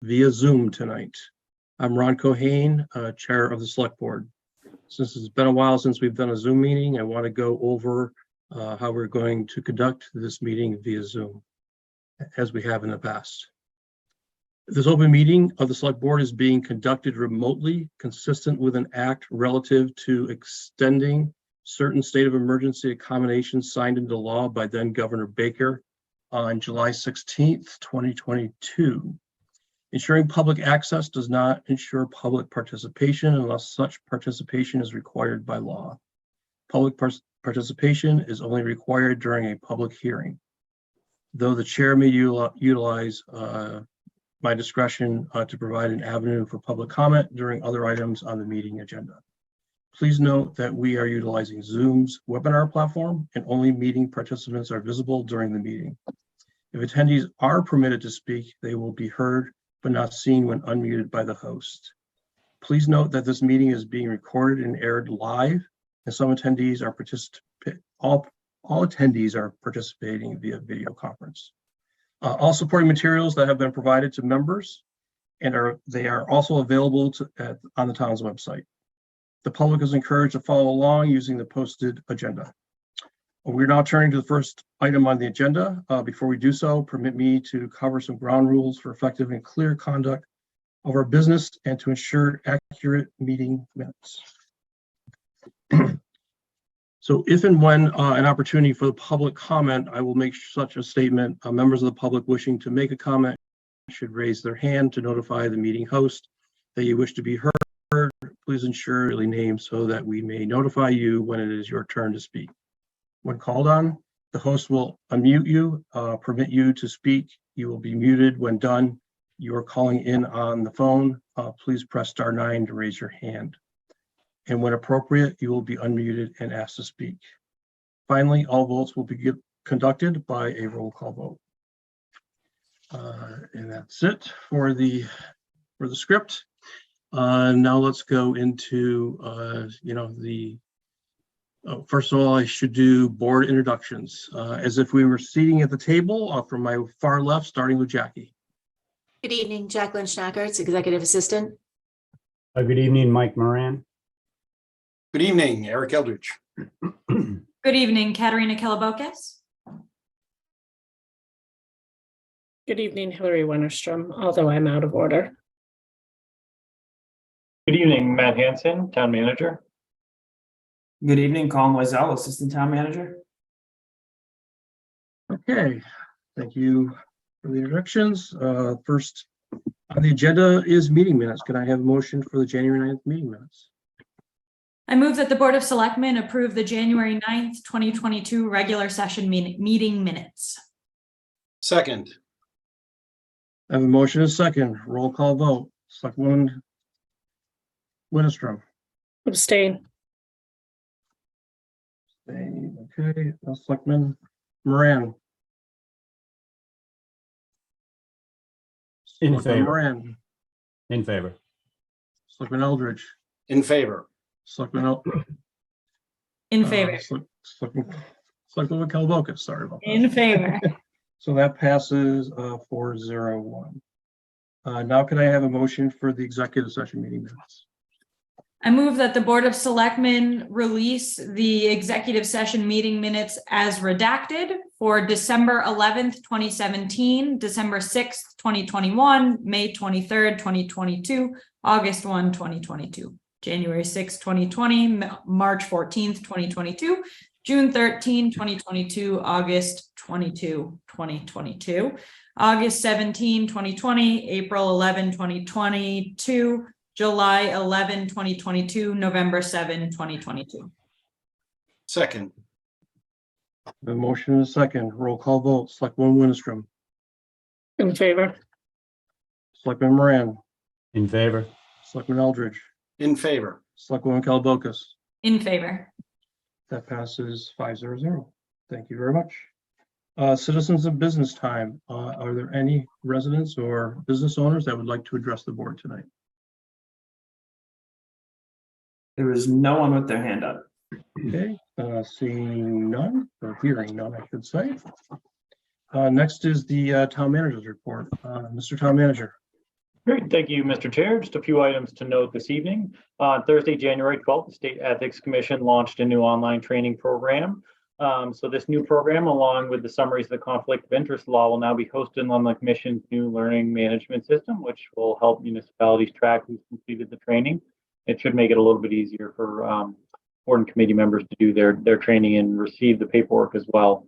via Zoom tonight. I'm Ron Cohane, Chair of the Select Board. Since it's been a while since we've done a Zoom meeting, I want to go over how we're going to conduct this meeting via Zoom, as we have in the past. This open meeting of the Select Board is being conducted remotely, consistent with an act relative to extending certain state of emergency accommodations signed into law by then Governor Baker on July 16th, 2022. Ensuring public access does not ensure public participation unless such participation is required by law. Public participation is only required during a public hearing, though the chair may utilize my discretion to provide an avenue for public comment during other items on the meeting agenda. Please note that we are utilizing Zoom's webinar platform and only meeting participants are visible during the meeting. If attendees are permitted to speak, they will be heard but not seen when unmuted by the host. Please note that this meeting is being recorded and aired live, and some attendees are all attendees are participating via video conference. All supporting materials that have been provided to members and they are also available on the town's website. The public is encouraged to follow along using the posted agenda. We're now turning to the first item on the agenda. Before we do so, permit me to cover some ground rules for effective and clear conduct of our business and to ensure accurate meeting minutes. So if and when an opportunity for the public comment, I will make such a statement. Members of the public wishing to make a comment should raise their hand to notify the meeting host that you wish to be heard. Please ensure your name so that we may notify you when it is your turn to speak. When called on, the host will unmute you, permit you to speak. You will be muted when done. You are calling in on the phone. Please press *9 to raise your hand. And when appropriate, you will be unmuted and asked to speak. Finally, all votes will be conducted by a roll call vote. And that's it for the script. Now let's go into first of all, I should do board introductions as if we were seating at the table from my far left, starting with Jackie. Good evening, Jacqueline Schnackertz, Executive Assistant. Good evening, Mike Moran. Good evening, Eric Eldridge. Good evening, Katerina Kelabokis. Good evening, Hillary Wennerstrom, although I'm out of order. Good evening, Matt Hansen, Town Manager. Good evening, Colin Wiesel, Assistant Town Manager. Okay, thank you for the introductions. First on the agenda is meeting minutes. Can I have a motion for the January 9th meeting minutes? I move that the Board of Selectmen approve the January 9th, 2022 regular session meeting minutes. Second. I have a motion and a second. Roll call vote. Selectwoman Wennerstrom. Abstain. Okay, Selectman Moran. In favor. Moran. In favor. Selectman Eldridge. In favor. Selectman In favor. Selectman Kelabokis, sorry about that. In favor. So that passes 4-0-1. Now can I have a motion for the executive session meeting minutes? I move that the Board of Selectmen release the executive session meeting minutes as redacted for December 11th, 2017, December 6th, 2021, May 23rd, 2022, August 1, 2022, January 6th, 2020, March 14th, 2022, June 13, 2022, August 22, 2022, August 17, 2020, April 11, 2022, July 11, 2022, November 7, 2022. Second. The motion and a second. Roll call vote. Selectwoman Wennerstrom. In favor. Selectman Moran. In favor. Selectman Eldridge. In favor. Selectwoman Kelabokis. In favor. That passes 5-0-0. Thank you very much. Citizens of business time. Are there any residents or business owners that would like to address the board tonight? There is no one with their hand up. Okay, seeing none, or hearing none, I should say. Next is the town manager's report. Mr. Town Manager. Great, thank you, Mr. Chair. Just a few items to note this evening. On Thursday, January 12th, the State Ethics Commission launched a new online training program. So this new program, along with the summaries of the conflict of interest law, will now be hosted on the Commission's new learning management system, which will help municipalities track who's completed the training. It should make it a little bit easier for board and committee members to do their training and receive the paperwork as well.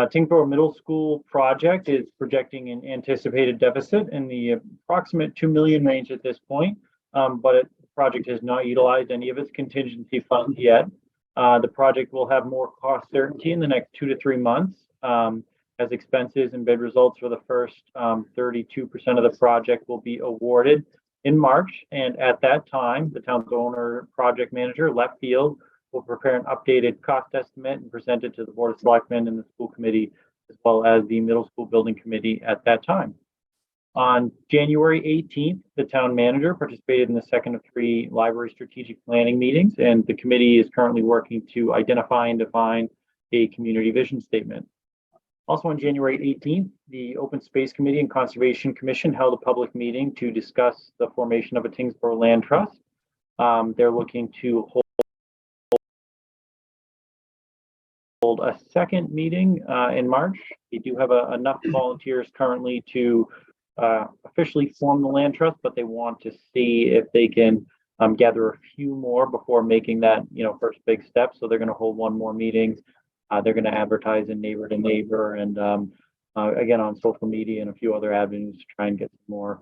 Tyngsborough Middle School project is projecting an anticipated deficit in the approximate 2 million range at this point, but the project has not utilized any of its contingency funds yet. The project will have more cost certainty in the next 2 to 3 months, as expenses and bid results for the first 32% of the project will be awarded in March. And at that time, the town's owner project manager, Left Field, will prepare an updated cost estimate and present it to the Board of Selectmen and the school committee, as well as the middle school building committee at that time. On January 18th, the town manager participated in the second of 3 library strategic planning meetings, and the committee is currently working to identify and define a community vision statement. Also on January 18th, the Open Space Committee and Conservation Commission held a public meeting to discuss the formation of a Tyngsborough Land Trust. They're looking to hold a second meeting in March. They do have enough volunteers currently to officially form the land trust, but they want to see if they can gather a few more before making that first big step. So they're going to hold one more meeting. They're going to advertise in neighbor to neighbor and again on social media and a few other avenues to try and get some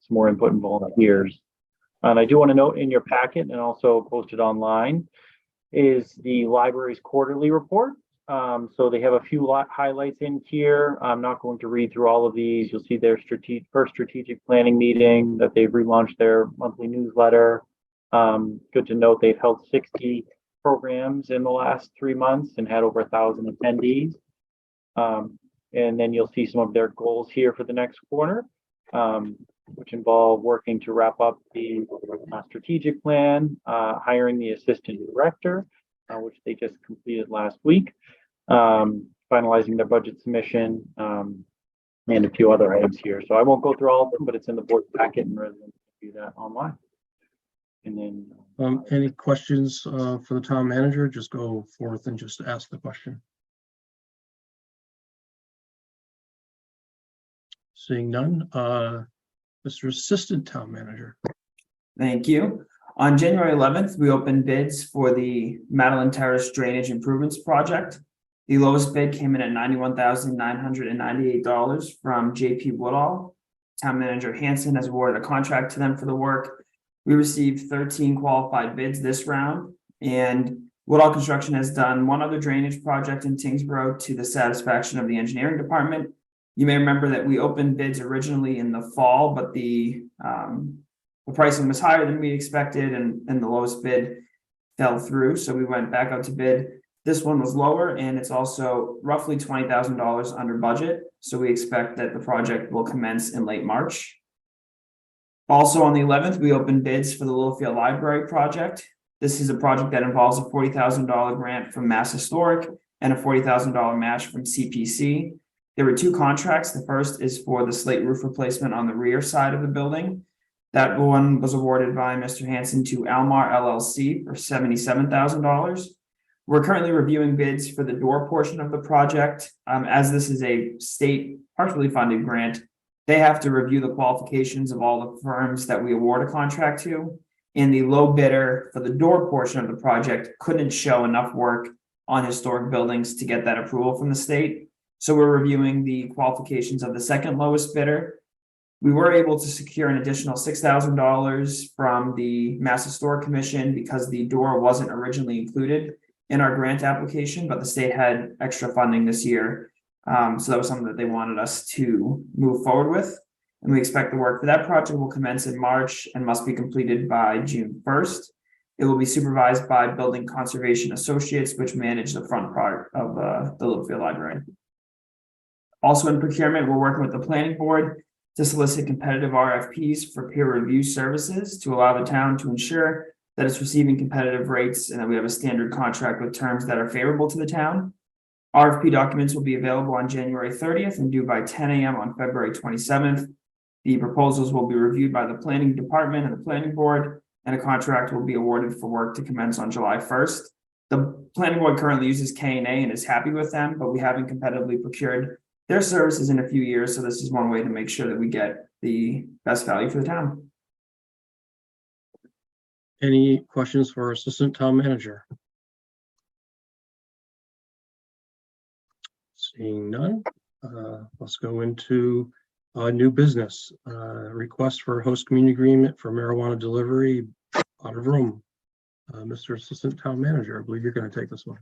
more input and volunteers. And I do want to note in your packet and also posted online is the library's quarterly report. So they have a few highlights in here. I'm not going to read through all of these. You'll see their first strategic planning meeting, that they've relaunched their monthly newsletter. Good to note they've held 60 programs in the last 3 months and had over 1,000 attendees. And then you'll see some of their goals here for the next quarter, which involve working to wrap up the strategic plan, hiring the assistant director, which they just completed last week, finalizing their budget submission, and a few other items here. So I won't go through all of them, but it's in the board packet and residents can do that online. And then Any questions for the town manager? Just go forth and just ask the question. Seeing none, Mr. Assistant Town Manager. Thank you. On January 11th, we opened bids for the Madeline Terrace Drainage Improvements Project. The lowest bid came in at $91,998 from JP Woodall. Town Manager Hanson has awarded a contract to them for the work. We received 13 qualified bids this round, and Woodall Construction has done one other drainage project in Tyngsborough to the satisfaction of the engineering department. You may remember that we opened bids originally in the fall, but the pricing was higher than we expected, and the lowest bid fell through. So we went back out to bid. This one was lower, and it's also roughly $20,000 under budget. So we expect that the project will commence in late March. Also on the 11th, we opened bids for the Littlefield Library project. This is a project that involves a $40,000 grant from Mass Historic and a $40,000 match from CPC. There were 2 contracts. The first is for the slate roof replacement on the rear side of the building. That one was awarded by Mr. Hanson to Almar LLC for $77,000. We're currently reviewing bids for the door portion of the project. As this is a state partially funded grant, they have to review the qualifications of all the firms that we award a contract to. And the low bidder for the door portion of the project couldn't show enough work on historic buildings to get that approval from the state. So we're reviewing the qualifications of the second lowest bidder. We were able to secure an additional $6,000 from the Mass Historic Commission because the door wasn't originally included in our grant application, but the state had extra funding this year. So that was something that they wanted us to move forward with. And we expect the work for that project will commence in March and must be completed by June 1st. It will be supervised by Building Conservation Associates, which manage the front part of the Littlefield Library. Also in procurement, we're working with the planning board to solicit competitive RFPs for peer review services to allow the town to ensure that it's receiving competitive rates and that we have a standard contract with terms that are favorable to the town. RFP documents will be available on January 30th and due by 10 a.m. on February 27th. The proposals will be reviewed by the planning department and the planning board, and a contract will be awarded for work to commence on July 1st. The planning board currently uses K&A and is happy with them, but we haven't competitively procured their services in a few years. So this is one way to make sure that we get the best value for the town. Any questions for Assistant Town Manager? Seeing none, let's go into new business. Request for host community agreement for marijuana delivery out of room. Mr. Assistant Town Manager, I believe you're going to take this one.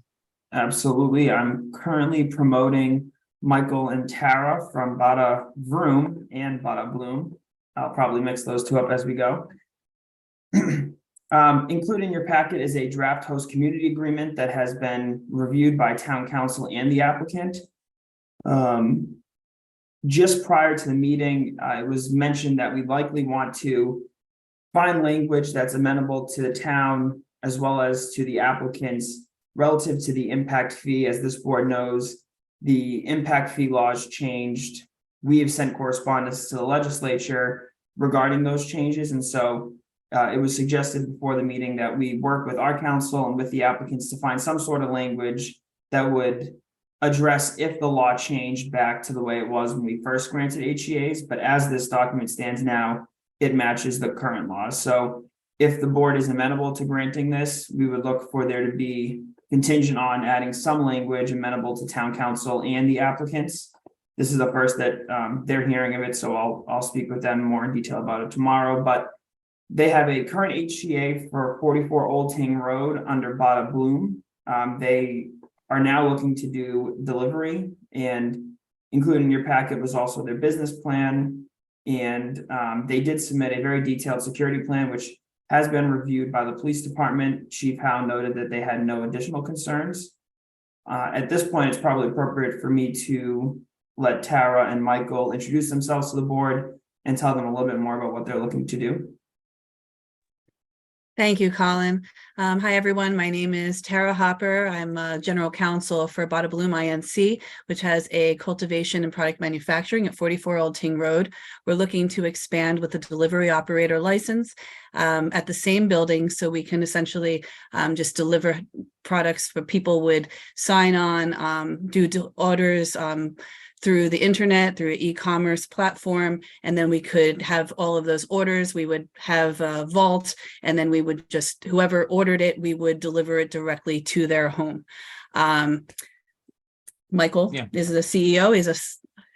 Absolutely. I'm currently promoting Michael and Tara from Bada Vroom and Bada Bloom. I'll probably mix those two up as we go. Included in your packet is a draft host community agreement that has been reviewed by town council and the applicant. Just prior to the meeting, it was mentioned that we likely want to find language that's amenable to the town as well as to the applicants relative to the impact fee. As this board knows, the impact fee laws changed. We have sent correspondence to the legislature regarding those changes. And so it was suggested before the meeting that we work with our council and with the applicants to find some sort of language that would address if the law changed back to the way it was when we first granted HEAs. But as this document stands now, it matches the current laws. So if the board is amenable to granting this, we would look for there to be contingent on adding some language amenable to town council and the applicants. This is the first that they're hearing of it, so I'll speak with them more in detail about it tomorrow. But they have a current HCA for 44 Old Ting Road under Bada Bloom. They are now looking to do delivery, and included in your packet was also their business plan. And they did submit a very detailed security plan, which has been reviewed by the police department. Chief Howe noted that they had no additional concerns. At this point, it's probably appropriate for me to let Tara and Michael introduce themselves to the board and tell them a little bit more about what they're looking to do. Thank you, Colin. Hi, everyone. My name is Tara Hopper. I'm a general counsel for Bada Bloom INC, which has a cultivation and product manufacturing at 44 Old Ting Road. We're looking to expand with a delivery operator license at the same building, so we can essentially just deliver products where people would sign on, do orders through the internet, through an e-commerce platform, and then we could have all of those orders. We would have a vault, and then we would just, whoever ordered it, we would deliver it directly to their home. Michael is the CEO,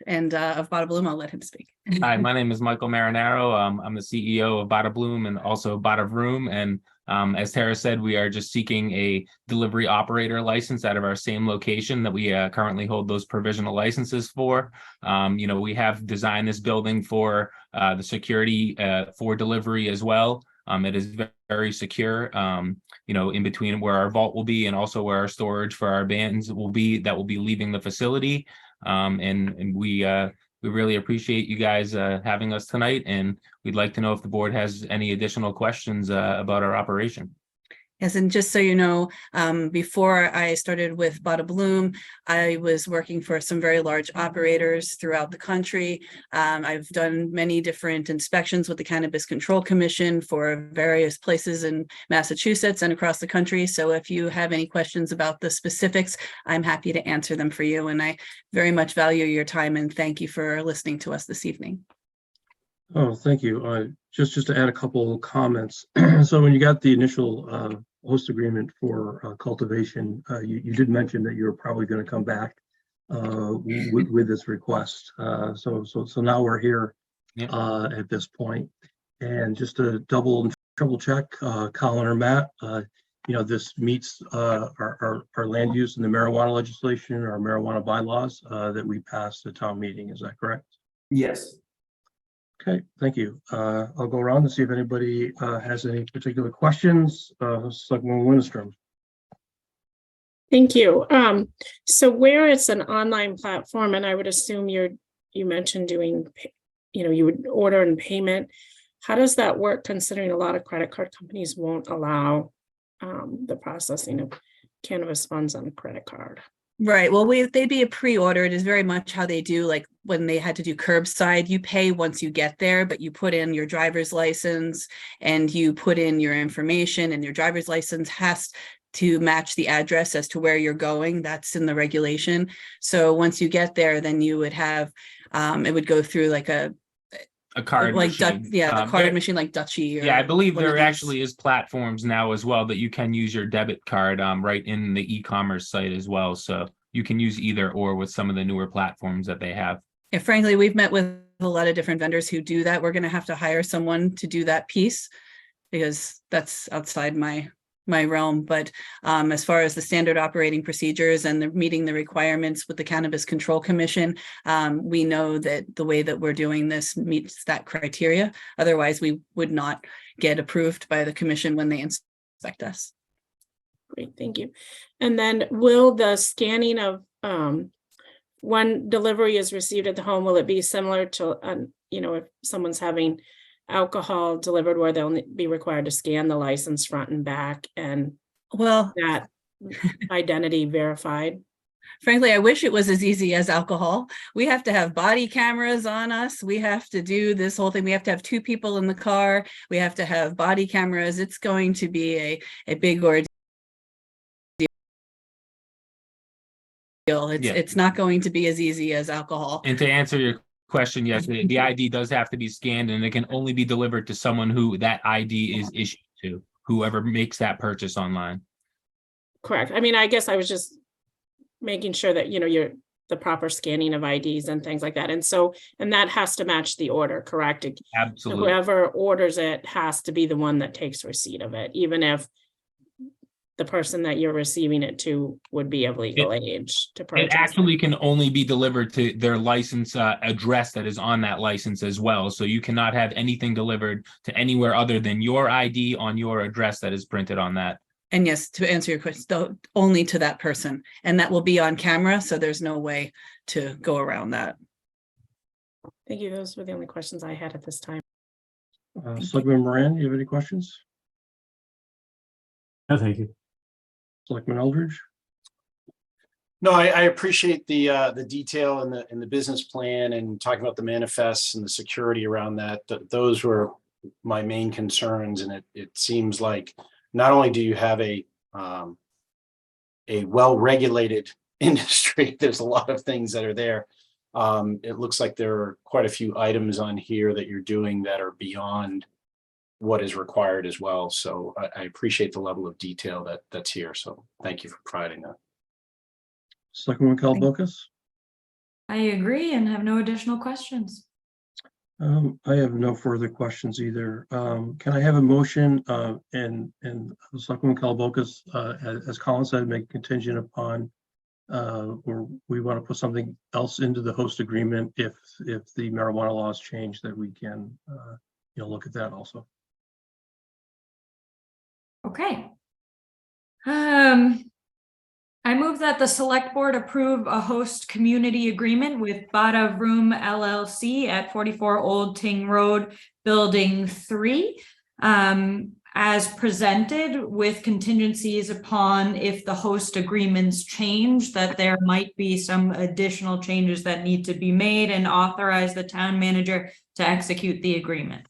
of Bada Bloom. I'll let him speak. Hi, my name is Michael Marinaro. I'm the CEO of Bada Bloom and also Bada Vroom. And as Tara said, we are just seeking a delivery operator license out of our same location that we currently hold those provisional licenses for. We have designed this building for the security for delivery as well. It is very secure, in between where our vault will be and also where our storage for our bands will be, that will be leaving the facility. And we really appreciate you guys having us tonight, and we'd like to know if the board has any additional questions about our operation. Yes, and just so you know, before I started with Bada Bloom, I was working for some very large operators throughout the country. I've done many different inspections with the Cannabis Control Commission for various places in Massachusetts and across the country. So if you have any questions about the specifics, I'm happy to answer them for you. And I very much value your time, and thank you for listening to us this evening. Oh, thank you. Just to add a couple of comments. So when you got the initial host agreement for cultivation, you did mention that you were probably going to come back with this request. So now we're here at this point. And just to double check, Colin or Matt, this meets our land use and the marijuana legislation, our marijuana bylaws that we passed at town meeting. Is that correct? Yes. Okay, thank you. I'll go around to see if anybody has any particular questions. Selectwoman Winstrom. Thank you. So where it's an online platform, and I would assume you mentioned doing, you would order and payment. How does that work, considering a lot of credit card companies won't allow the processing of cannabis funds on a credit card? Right. Well, they'd be a pre-order. It is very much how they do, like when they had to do curbside, you pay once you get there, but you put in your driver's license and you put in your information, and your driver's license has to match the address as to where you're going. That's in the regulation. So once you get there, then you would have, it would go through like a card like machine. the card There- machine like Dutchie. Or Yeah, I believe one of there these. actually is platforms now as well that you can use your debit card right in the e-commerce site as well. So you can use either or with some of the newer platforms that they have. Yeah, frankly, we've met with a lot of different vendors who do that. We're going to have to hire someone to do that piece because that's outside my realm. But as far as the standard operating procedures and the meeting the requirements with the Cannabis Control Commission, we know that the way that we're doing this meets that criteria. Otherwise, we would not get approved by the commission when they inspect us. Great, thank you. And then will the scanning of when delivery is received at the home, will it be similar to, if someone's having alcohol delivered where they'll be required to scan the license front and back and Well, that identity verified? frankly, I wish it was as easy as alcohol. We have to have body cameras on us. We have to do this whole thing. We have to have 2 people in the car. We have to have body cameras. It's going to be a big ordeal. It's not going to be as easy as alcohol. And to answer your question, yes, the ID does have to be scanned, and it can only be delivered to someone who that ID is issued to, whoever makes that purchase online. Correct. I mean, I guess I was just making sure that, you're the proper scanning of IDs and things like that. And that has to match the order, correct? So Absolutely. whoever orders it has to be the one that takes receipt of it, even if the person that you're receiving it to would be of legal age to purchase. It actually can only be delivered to their license address that is on that license as well. So you cannot have anything delivered to anywhere other than your ID on your address that is printed on that. And yes, to answer your question, only to that person. And that will be on camera, so there's no way to go around that. Thank you. Those were the only questions I had at this time. Selectman Moran, you have any questions? No, thank you. Selectman Eldridge? No, I appreciate the detail in the business plan and talking about the manifests and the security around that. Those were my main concerns, and it seems like not only do you have a well-regulated industry, there's a lot of things that are there. It looks like there are quite a few items on here that you're doing that are beyond what is required as well. So I appreciate the level of detail that's here. So thank you for providing that. Selectman Kellabokas? I agree and have no additional questions. I have no further questions either. Can I have a motion and Selectman Kellabokas, as Colin said, make contingent upon or we want to put something else into the host agreement if the marijuana laws change, that we can look at that also. Okay. I move that the select board approve a host community agreement with Bada Room LLC at 44 Old Ting Road, Building 3, as presented, with contingencies upon if the host agreements change, that there might be some additional changes that need to be made, and authorize the town manager to execute the agreement.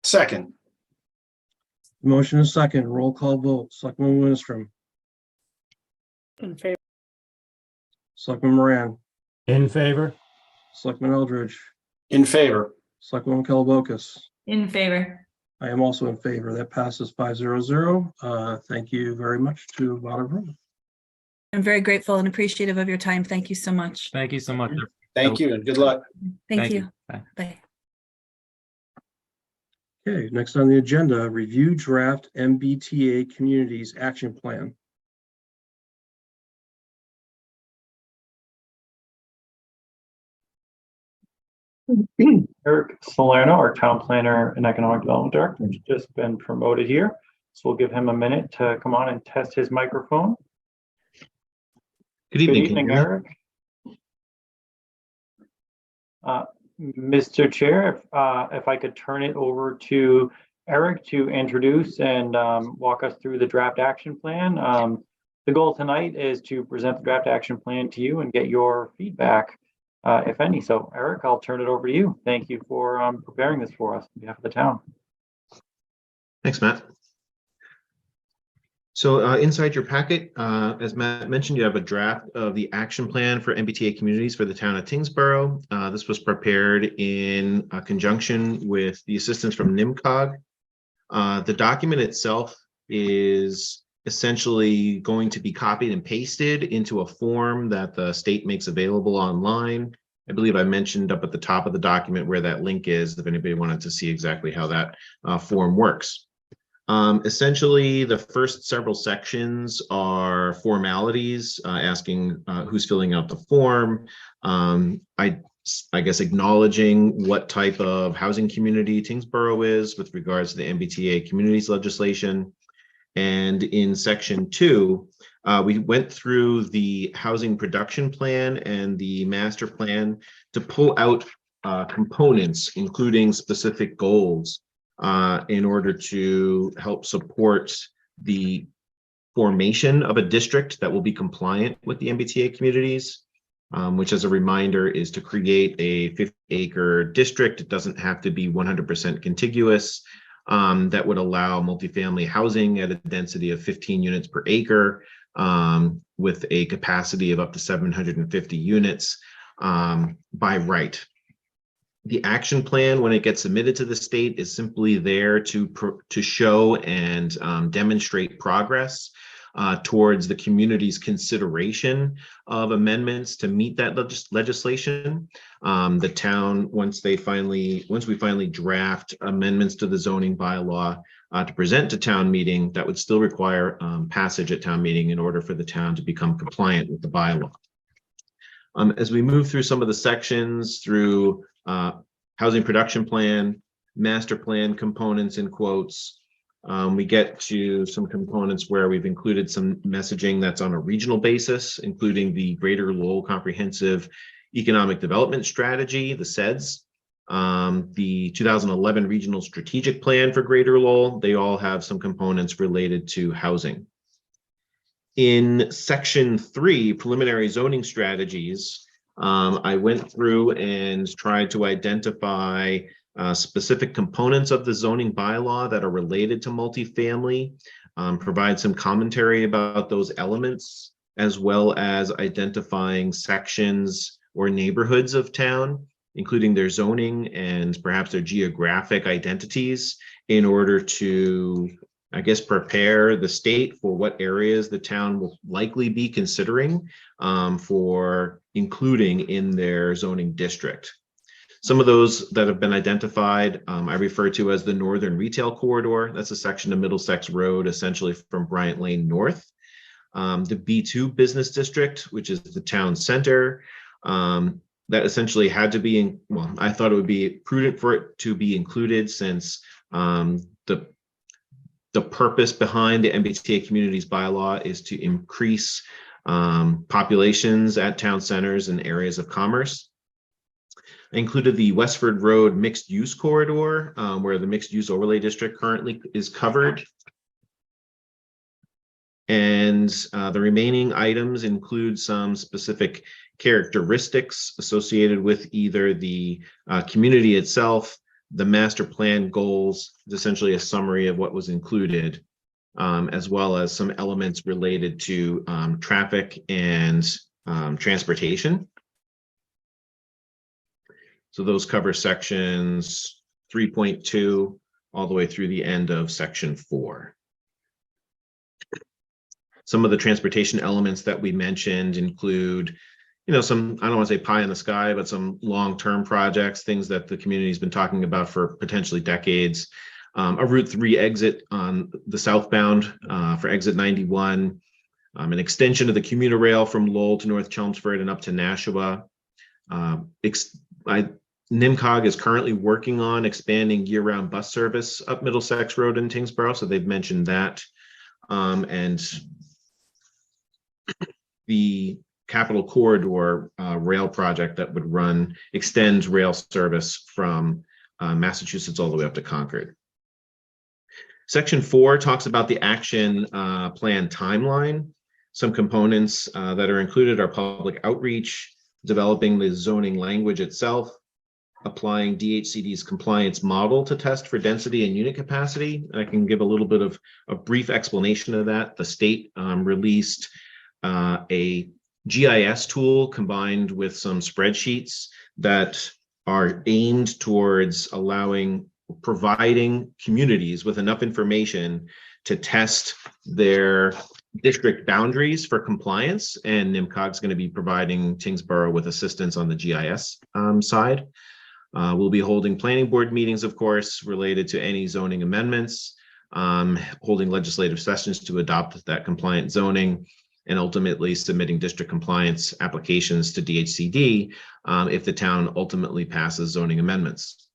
Second. Motion is second. Roll call vote. Selectman Winstrom. In favor. Selectman Moran. In favor? Selectman Eldridge. In favor. Selectman Kellabokas. In favor. I am also in favor. That passes 500. Thank you very much to Bada Room. I'm very grateful and appreciative of your time. Thank you so much. Thank you so much. Thank you and good luck. Thank you. Bye. Bye. Okay, next on the agenda, review draft MBTA Communities Action Plan. Eric Salerno, our town planner and economic development director, has just been promoted here. So we'll give him a minute to come on and test his microphone. Good evening, can you hear me? Eric. Mr. Chair, if I could turn it over to Eric to introduce and walk us through the draft action plan. The goal tonight is to present the draft action plan to you and get your feedback, if any. So Eric, I'll turn it over to you. Thank you for preparing this for us on behalf of the town. Thanks, Matt. So inside your packet, as Matt mentioned, you have a draft of the action plan for MBTA communities for the town of Tyngsborough. This was prepared in conjunction with the assistance from NIMCOG. The document itself is essentially going to be copied and pasted into a form that the state makes available online. I believe I mentioned up at the top of the document where that link is, if anybody wanted to see exactly how that form works. Essentially, the first several sections are formalities, asking who's filling out the form. I guess acknowledging what type of housing community Tyngsborough is with regards to the MBTA communities legislation. And in section 2, we went through the housing production plan and the master plan to pull out components, including specific goals, in order to help support the formation of a district that will be compliant with the MBTA communities, which, as a reminder, is to create a 50-acre district. It doesn't have to be 100% contiguous. That would allow multifamily housing at a density of 15 units per acre, with a capacity of up to 750 units by right. The action plan, when it gets submitted to the state, is simply there to show and demonstrate progress towards the community's consideration of amendments to meet that legislation. The town, once we finally draft amendments to the zoning bylaw to present to town meeting, that would still require passage at town meeting in order for the town to become compliant with the bylaw. As we move through some of the sections through housing production plan, master plan components in quotes, we get to some components where we've included some messaging that's on a regional basis, including the Greater Lowell Comprehensive Economic Development Strategy, the CEDS, the 2011 Regional Strategic Plan for Greater Lowell. They all have some components related to housing. In section 3, preliminary zoning strategies, I went through and tried to identify specific components of the zoning bylaw that are related to multifamily, provide some commentary about those elements, as well as identifying sections or neighborhoods of town, including their zoning and perhaps their geographic identities, in order to, I guess, prepare the state for what areas the town will likely be considering for including in their zoning district. Some of those that have been identified, I refer to as the Northern Retail Corridor. That's a section of Middlesex Road, essentially from Bryant Lane North. The B2 Business District, which is the town center, that essentially had to be in, well, I thought it would be prudent for it to be included, since the purpose behind the MBTA communities bylaw is to increase populations at town centers and areas of commerce. I included the Westford Road mixed use corridor, where the mixed use overlay district currently is covered. And the remaining items include some specific characteristics associated with either the community itself, the master plan goals, essentially a summary of what was included, as well as some elements related to traffic and transportation. So those cover sections 3.2 all the way through the end of section 4. Some of the transportation elements that we mentioned include, some, I don't want to say pie in the sky, but some long-term projects, things that the community's been talking about for potentially decades. A Route 3 exit on the southbound for exit 91, an extension of the commuter rail from Lowell to North Chelmsford and up to Nashua. NIMCOG is currently working on expanding year-round bus service up Middlesex Road in Tyngsborough, so they've mentioned that. And the Capital Corridor rail project that would extend rail service from Massachusetts all the way up to Concord. Section 4 talks about the action plan timeline. Some components that are included are public outreach, developing the zoning language itself, applying DHCD's compliance model to test for density and unit capacity. I can give a little bit of a brief explanation of that. The state released a GIS tool combined with some spreadsheets that are aimed towards providing communities with enough information to test their district boundaries for compliance. And NIMCOG is going to be providing Tyngsborough with assistance on the GIS side. We'll be holding planning board meetings, of course, related to any zoning amendments, holding legislative sessions to adopt that compliant zoning, and ultimately submitting district compliance applications to DHCD if the town ultimately passes zoning amendments.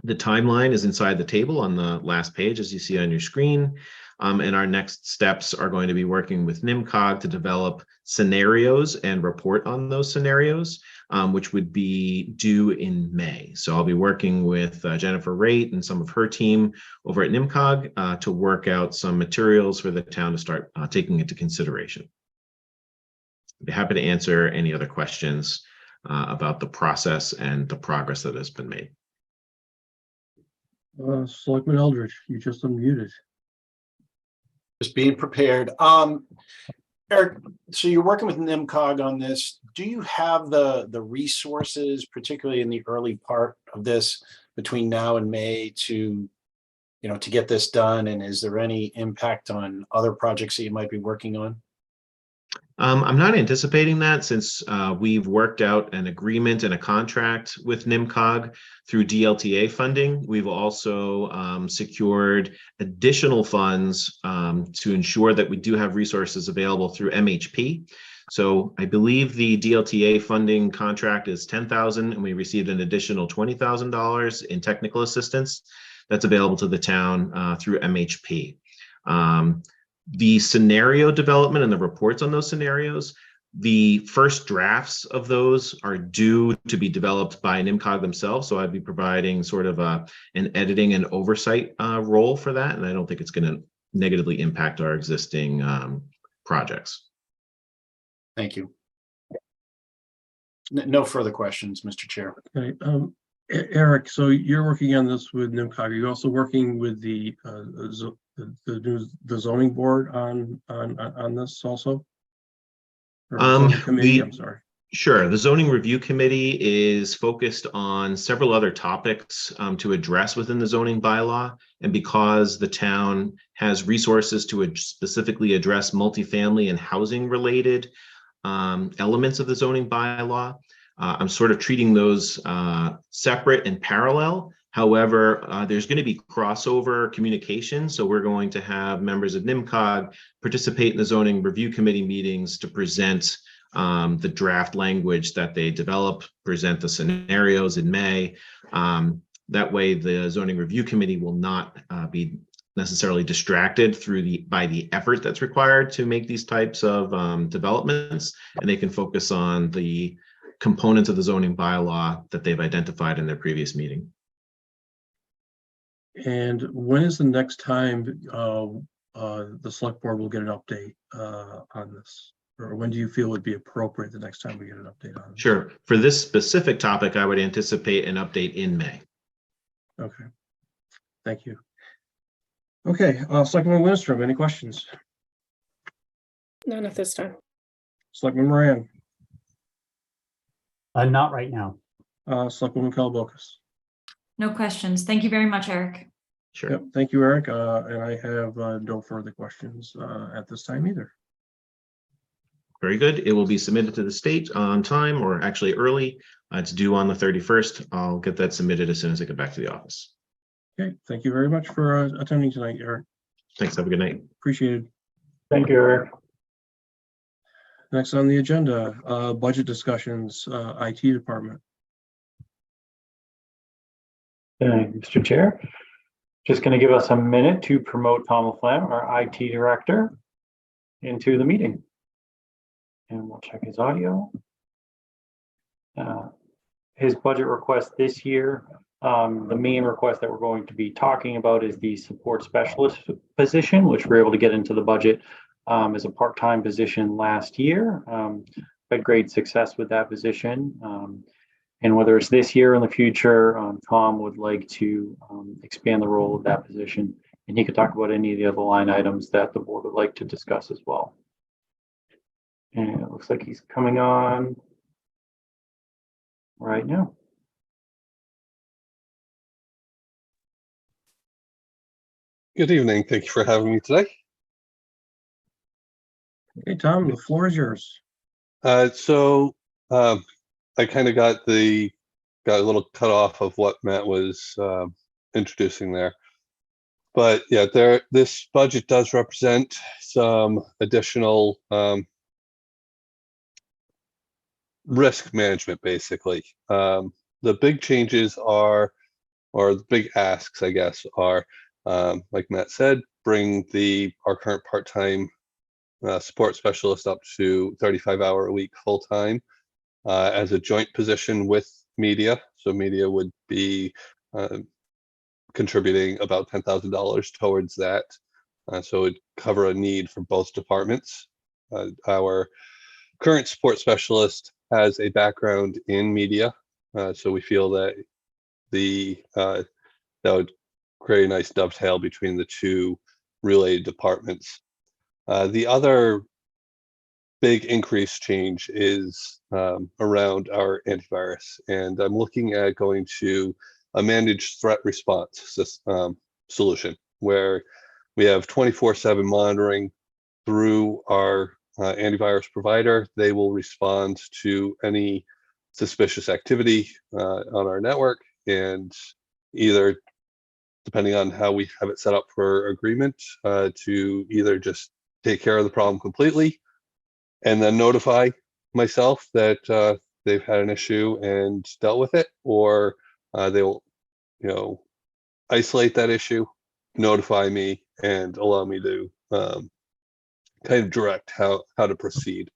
The timeline is inside the table on the last page, as you see on your screen. And our next steps are going to be working with NIMCOG to develop scenarios and report on those scenarios, which would be due in May. So I'll be working with Jennifer Raitt and some of her team over at NIMCOG to work out some materials for the town to start taking into consideration. I'd be happy to answer any other questions about the process and the progress that has been made. Selectman Eldridge, you just unmuted. Just being prepared. Eric, so you're working with NIMCOG on this. Do you have the resources, particularly in the early part of this, between now and May to get this done? And is there any impact on other projects that you might be working on? I'm not anticipating that, since we've worked out an agreement and a contract with NIMCOG through DLTA funding. We've also secured additional funds to ensure that we do have resources available through MHP. So I believe the DLTA funding contract is $10,000, and we received an additional $20,000 in technical assistance that's available to the town through MHP. The scenario development and the reports on those scenarios, the first drafts of those are due to be developed by NIMCOG themselves. So I'd be providing sort of an editing and oversight role for that. And I don't think it's going to negatively impact our existing projects. Thank you. No further questions, Mr. Chair. Okay, Eric, so you're working on this with NIMCOG. Are you also working with the zoning board on this also? Or zoning committee, I'm sorry. Sure. The zoning review committee is focused on several other topics to address within the zoning bylaw. And because the town has resources to specifically address multifamily and housing related elements of the zoning bylaw, I'm sort of treating those separate and parallel. However, there's going to be crossover communication. So we're going to have members of NIMCOG participate in the zoning review committee meetings to present the draft language that they develop, present the scenarios in May. That way, the zoning review committee will not be necessarily distracted by the effort that's required to make these types of developments, and they can focus on the components of the zoning bylaw that they've identified in their previous meeting. And when is the next time the select board will get an update on this? Or when do you feel would be appropriate the next time we get an update on it? Sure. For this specific topic, I would anticipate an update in May. Okay. Thank you. Okay, Selectman Lindstrom, any questions? None at this time. Selectman Moran, Not right now. Selectwoman Kellabokas. No questions. Thank you very much, Eric. Sure. Yep, thank you, Eric. And I have no further questions at this time either. Very good. It will be submitted to the state on time, or actually early. It's due on the 31st. I'll get that submitted as soon as I get back to the office. Okay, thank you very much for attending tonight, Eric. Thanks. Have a good night. Appreciate it. Thank you, Eric. Next on the agenda, budget discussions, IT department. Thank you, Mr. Chair. Just going to give us a minute to promote Tom LaFlamme, our IT director, into the meeting. And we'll check his audio. His budget request this year, the main request that we're going to be talking about is the support specialist position, which we're able to get into the budget as a part-time position last year. Had great success with that position. And whether it's this year or in the future, Tom would like to expand the role of that position. And he could talk about any of the other line items that the board would like to discuss as well. And it looks like he's coming on right now. Good evening. Thank you for having me today. Hey, Tom, the floor is yours. I kind of got a little cut off of what Matt was introducing there. But yeah, this budget does represent some additional risk management, basically. The big changes are, or the big asks, I guess, are, like Matt said, bring our current part-time support specialist up to 35-hour a week full-time as a joint position with media. So media would be contributing about $10,000 towards that. So it would cover a need for both departments. Our current support specialist has a background in media, so we feel that that would create a nice dovetail between the two related departments. The other big increase change is around our antivirus, and I'm looking at going to a managed threat response solution where we have 24/7 monitoring through our antivirus provider. They will respond to any suspicious activity on our network, and either, depending on how we have it set up for agreement, to either just take care of the problem completely and then notify myself that they've had an issue and dealt with it, or they'll, isolate that issue, notify me, and allow me to kind of direct how to proceed.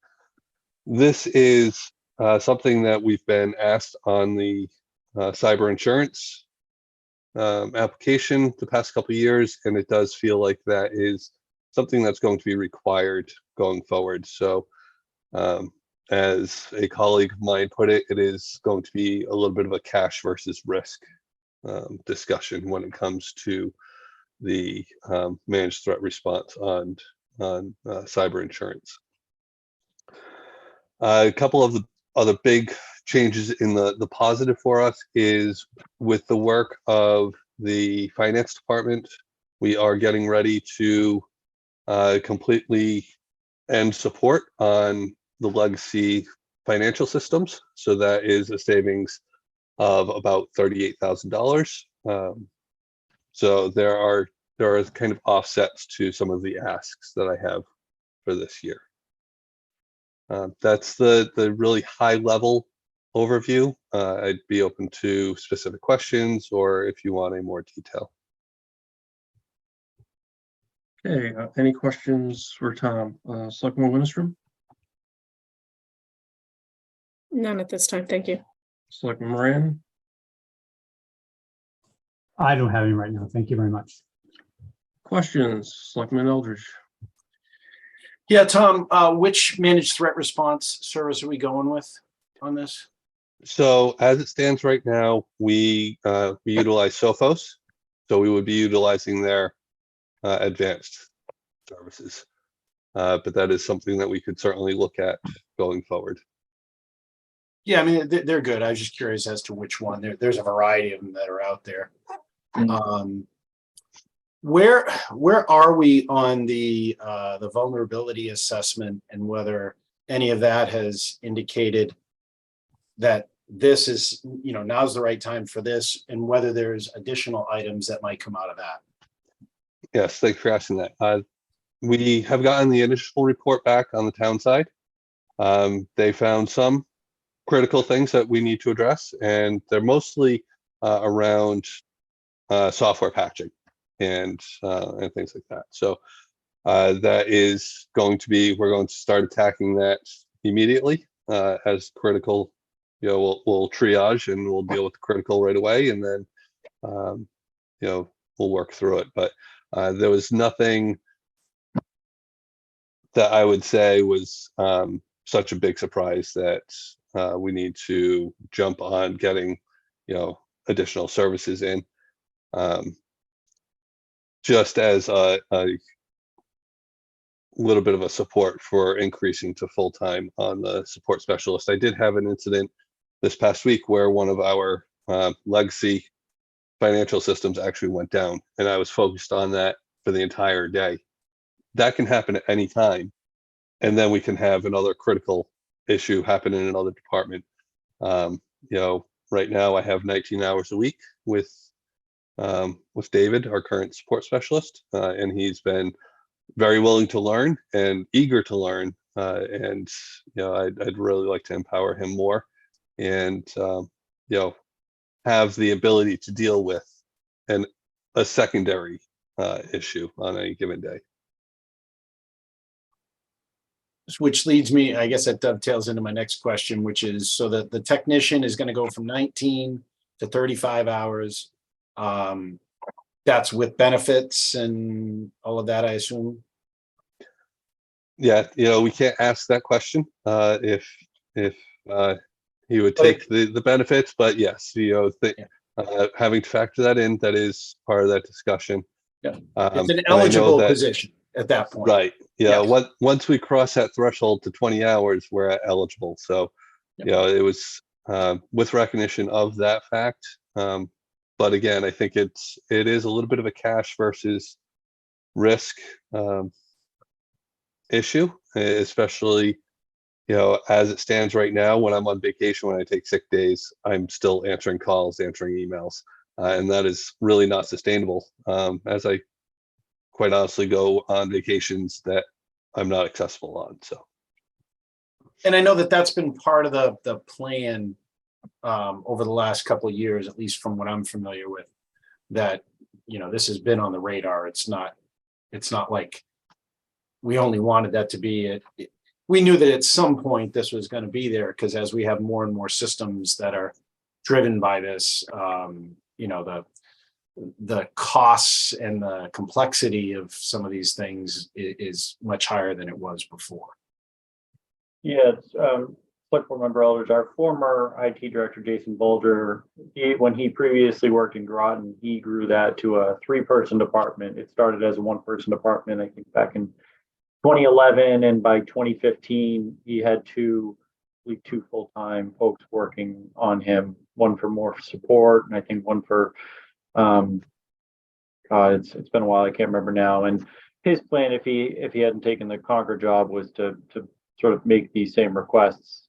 This is something that we've been asked on the cyber insurance application the past couple of years, and it does feel like that is something that's going to be required going forward. So as a colleague of mine put it, it is going to be a little bit of a cash versus risk discussion when it comes to the managed threat response on cyber insurance. A couple of the other big changes in the positive for us is with the work of the finance department, we are getting ready to completely end support on the legacy financial systems. So that is a savings of about $38,000. So there are kind of offsets to some of the asks that I have for this year. That's the really high level overview. I'd be open to specific questions or if you want any more detail. Okay, any questions for Tom? Selectman Winstrom? None at this time. Thank you. Selectman Moran? I don't have any right now. Thank you very much. Questions? Selectman Eldridge? Yeah, Tom, which managed threat response service are we going with on this? So as it stands right now, we utilize Sophos. So we would be utilizing their advanced services. But that is something that we could certainly look at going forward. Yeah, I mean, they're good. I was just curious as to which one. There's a variety of them that are out there. Where are we on the vulnerability assessment, and whether any of that has indicated that this is, now's the right time for this, and whether there's additional items that might come out of that? Yes, thanks for asking that. We have gotten the initial report back on the town side. They found some critical things that we need to address, and they're mostly around software patching and things like that. So that is going to be, we're going to start attacking that immediately as critical. We'll triage and we'll deal with the critical right away, and then we'll work through it. But there was nothing that I would say was such a big surprise that we need to jump on getting, additional services in. Just as a little bit of a support for increasing to full-time on the support specialist. I did have an incident this past week where one of our legacy financial systems actually went down, and I was focused on that for the entire day. That can happen at any time, and then we can have another critical issue happen in another department. Right now I have 19 hours a week with David, our current support specialist, and he's been very willing to learn and eager to learn. And I'd really like to empower him more, and have the ability to deal with a secondary issue on any given day. Which leads me, I guess that dovetails into my next question, which is, so that the technician is going to go from 19 to 35 hours. That's with benefits and all of that, I assume. Yeah, we can't ask that question if he would take the benefits, but yes, having to factor that in, that is part of that discussion. Yeah, it's an eligible position at that point. Right. Yeah. Yes. Once we cross that threshold to 20 hours, we're eligible. So, it was with recognition of that fact. But again, I think it is a little bit of a cash versus risk issue, especially, as it stands right now, when I'm on vacation, when I take sick days, I'm still answering calls, answering emails. And that is really not sustainable, as I quite honestly go on vacations that I'm not accessible on. So, and I know that that's been part of the plan over the last couple of years, at least from what I'm familiar with, that this has been on the radar. It's not like we only wanted that to be it. We knew that at some point this was going to be there, because as we have more and more systems that are driven by this, the costs and the complexity of some of these things is much higher than it was before. Yeah, Select Board Member Eldridge, our former IT director, Jason Bulger, when he previously worked in Groton, he grew that to a 3-person department. It started as a 1-person department, I think, back in 2011, and by 2015, he had two full-time folks working on him, one for more support, and I think one for it's been a while, I can't remember now. And his plan, if he hadn't taken the Concord job, was to sort of make these same requests,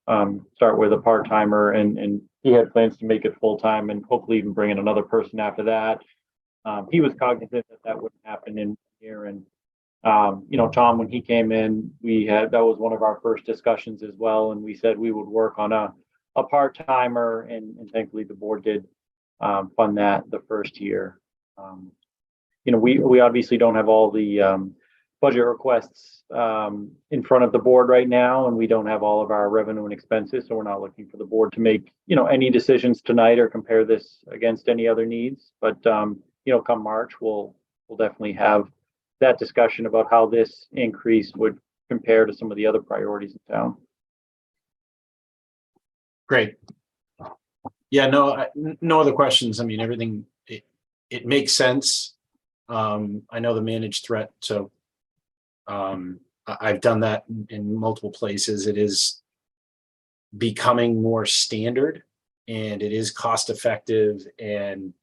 start with a part-timer, and he had plans to make it full-time and hopefully even bring in another person after that. He was cognizant that wouldn't happen in here. And Tom, when he came in, that was one of our first discussions as well, and we said we would work on a part-timer, and thankfully the board did fund that the first year. We obviously don't have all the budget requests in front of the board right now, and we don't have all of our revenue and expenses, so we're not looking for the board to make any decisions tonight or compare this against any other needs. But come March, we'll definitely have that discussion about how this increase would compare to some of the other priorities in town. Great. Yeah, no other questions. I mean, everything, it makes sense. I know the managed threat, so I've done that in multiple places. It is becoming more standard, and it is cost effective, and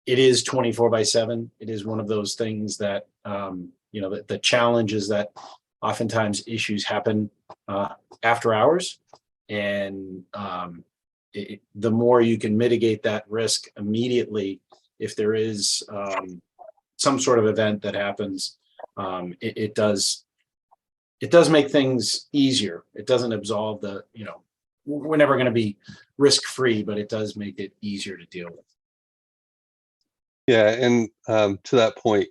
it is 24/7. It is one of those things that, the challenge is that oftentimes issues happen after hours, and the more you can mitigate that risk immediately, if there is some sort of event that happens, it does make things easier. It doesn't absolve we're never going to be risk-free, but it does make it easier to deal with. Yeah, and to that point,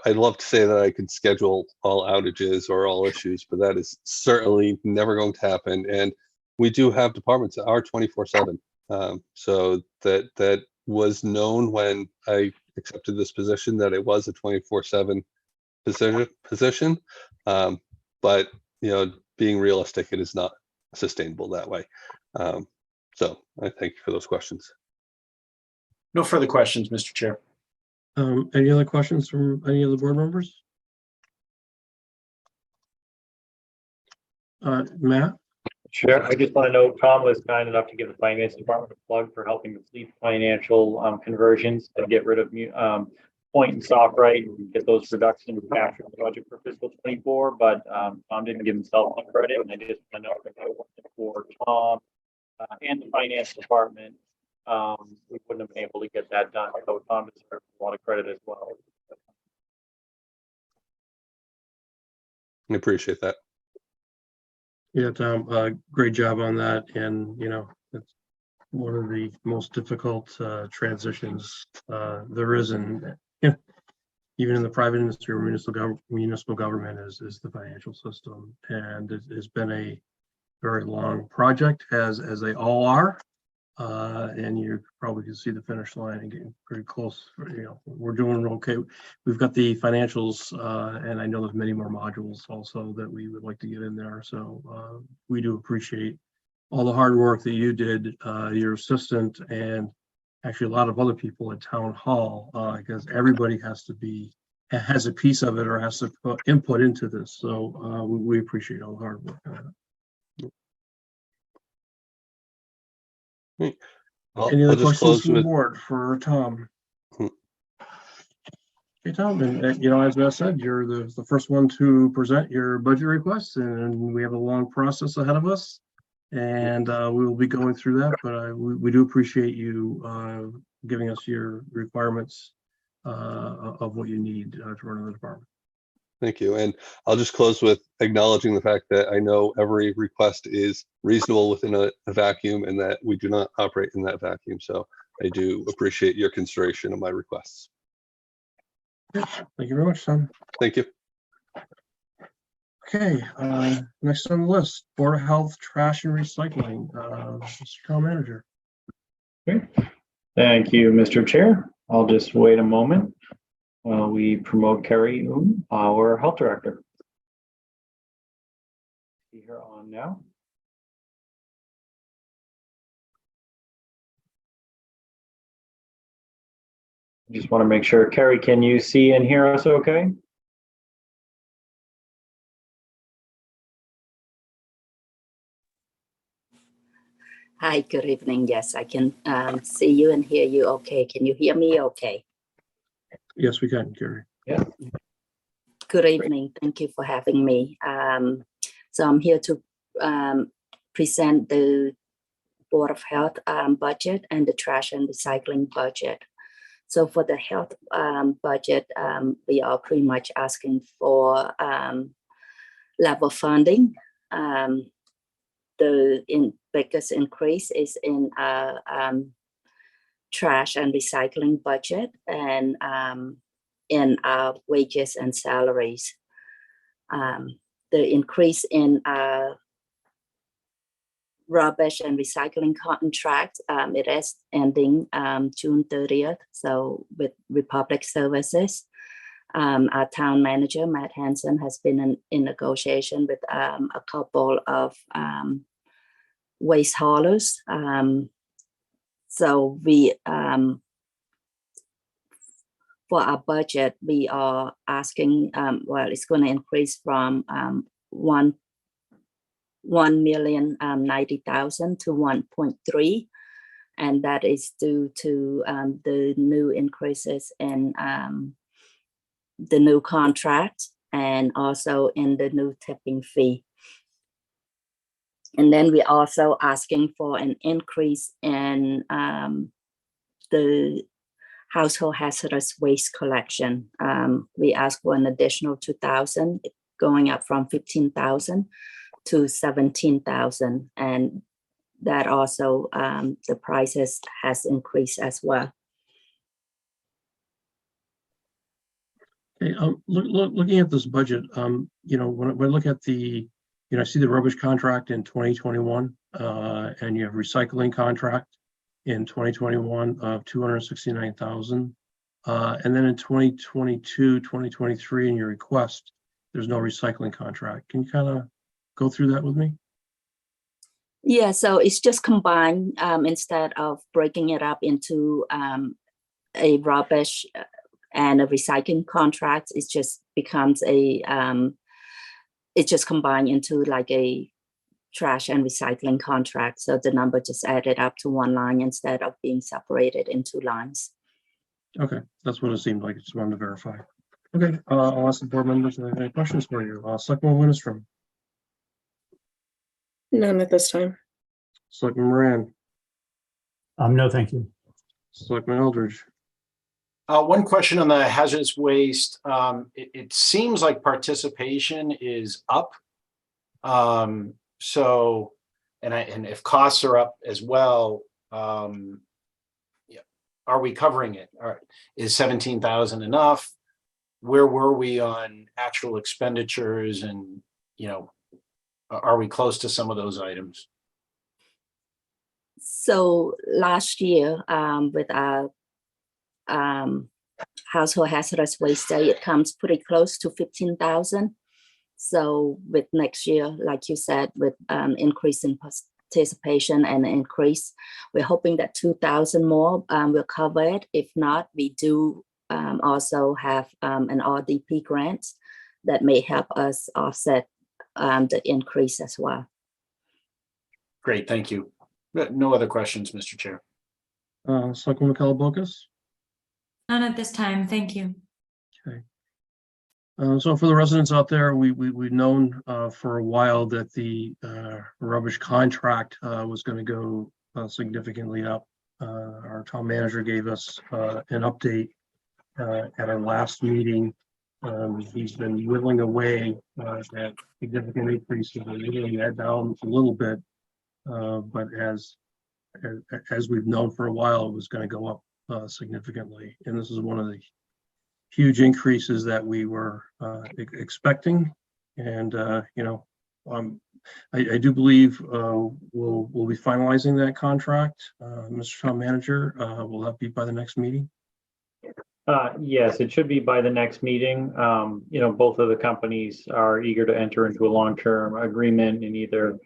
I'd love to say that I could schedule all outages or all issues, but that is certainly never going to happen. And we do have departments that are 24/7. So that was known when I accepted this position, that it was a 24/7 position. but being realistic, it is not sustainable that way. So I thank you for those questions. No further questions, Mr. Chair. Any other questions from any of the board members? Matt? Sure. I just want to know, Tom was kind enough to give the finance department a plug for helping with fleet financial conversions to get rid of point and soft right and get those reductions captured in the budget for fiscal 24. But Tom didn't give himself any credit, and I just want to know if I worked for Tom and the finance department, we wouldn't have been able to get that done. So Tom deserves a lot of credit as well. I appreciate that. Yeah, Tom, great job on that. And, it's one of the most difficult transitions there is. And even in the private industry or municipal government is the financial system. And it has been a very long project, as they all are. And you probably can see the finish line and getting pretty close. We're doing okay. We've got the financials, and I know there's many more modules also that we would like to get in there. So we do appreciate all the hard work that you did, your assistant, and actually a lot of other people at Town Hall, because everybody has a piece of it or has to put input into this. So we appreciate all the hard work on it. Any other questions from the board for Tom? Okay, Tom, and as Matt said, you're the first one to present your budget request, and we have a long process ahead of us, and we will be going through that. But we do appreciate you giving us your requirements of what you need to run the department. Thank you. And I'll just close with acknowledging the fact that I know every request is reasonable within a vacuum and that we do not operate in that vacuum. So I do appreciate your consideration of my requests. Thank you very much, Tom. Thank you. Okay, next on the list, Board of Health, Trash and Recycling. Mr. Town Manager. Okay. Thank you, Mr. Chair. I'll just wait a moment while we promote Carrie, our health director. See her on now. Just want to make sure, Carrie, can you see and hear us okay? Hi, good evening. Yes, I can see you and hear you okay. Can you hear me okay? Yes, we can, Carrie. Yeah. Good evening. Thank you for having me. So I'm here to present the Board of Health budget and the trash and recycling budget. So for the health budget, we are pretty much asking for level funding. The biggest increase is in trash and recycling budget and in our wages and salaries. The increase in rubbish and recycling contract, it is ending June 30th. So with Republic Services, our town manager, Matt Hansen, has been in negotiation with a couple of waste haulers. So we, for our budget, we are asking, well, it's going to increase from 1,090,000 to 1.3, and that is due to the new increases in the new contract and also in the new tipping fee. And then we're also asking for an increase in the household hazardous waste collection. We ask for an additional 2,000, going up from 15,000 to 17,000, and that also the prices has increased as well. Okay, looking at this budget, when I look at the, I see the rubbish contract in 2021, and you have recycling contract in 2021 of 269,000, and then in 2022, 2023, in your request, there's no recycling contract. Can you kind of go through that with me? Yeah, so it's just combined instead of breaking it up into a rubbish and a recycling contract. It just becomes it's just combined into like a trash and recycling contract. So the number just added up to one line instead of being separated into lines. Okay, that's what it seemed like. I just wanted to verify. Okay, I'll ask the board members if they have any questions for you. Selectman Winstrom, None at this time. Selectman Moran, No, thank you. Selectman Eldridge. One question on the hazardous waste. It seems like participation is up. So, and if costs are up as well, yeah, are we covering it? Is 17,000 enough? Where were we on actual expenditures, and are we close to some of those items? So last year, with our household hazardous waste day, it comes pretty close to 15,000. So with next year, like you said, with increase in participation and increase, we're hoping that 2,000 more will cover it. If not, we do also have an RDP grant that may help us offset the increase as well. Great, thank you. No other questions, Mr. Chair. Selectman McCullough-Bocus. None at this time. Thank you. Okay. So for the residents out there, we've known for a while that the rubbish contract was going to go significantly up. Our town manager gave us an update at our last meeting. He's been whittling away at significant increases and whittling that down a little bit. But as we've known for a while, it was going to go up significantly. And this is one of the huge increases that we were expecting. And, I do believe we'll be finalizing that contract. Mr. Town Manager, will that be by the next meeting? Yes, it should be by the next meeting. Both of the companies are eager to enter into a long-term agreement and either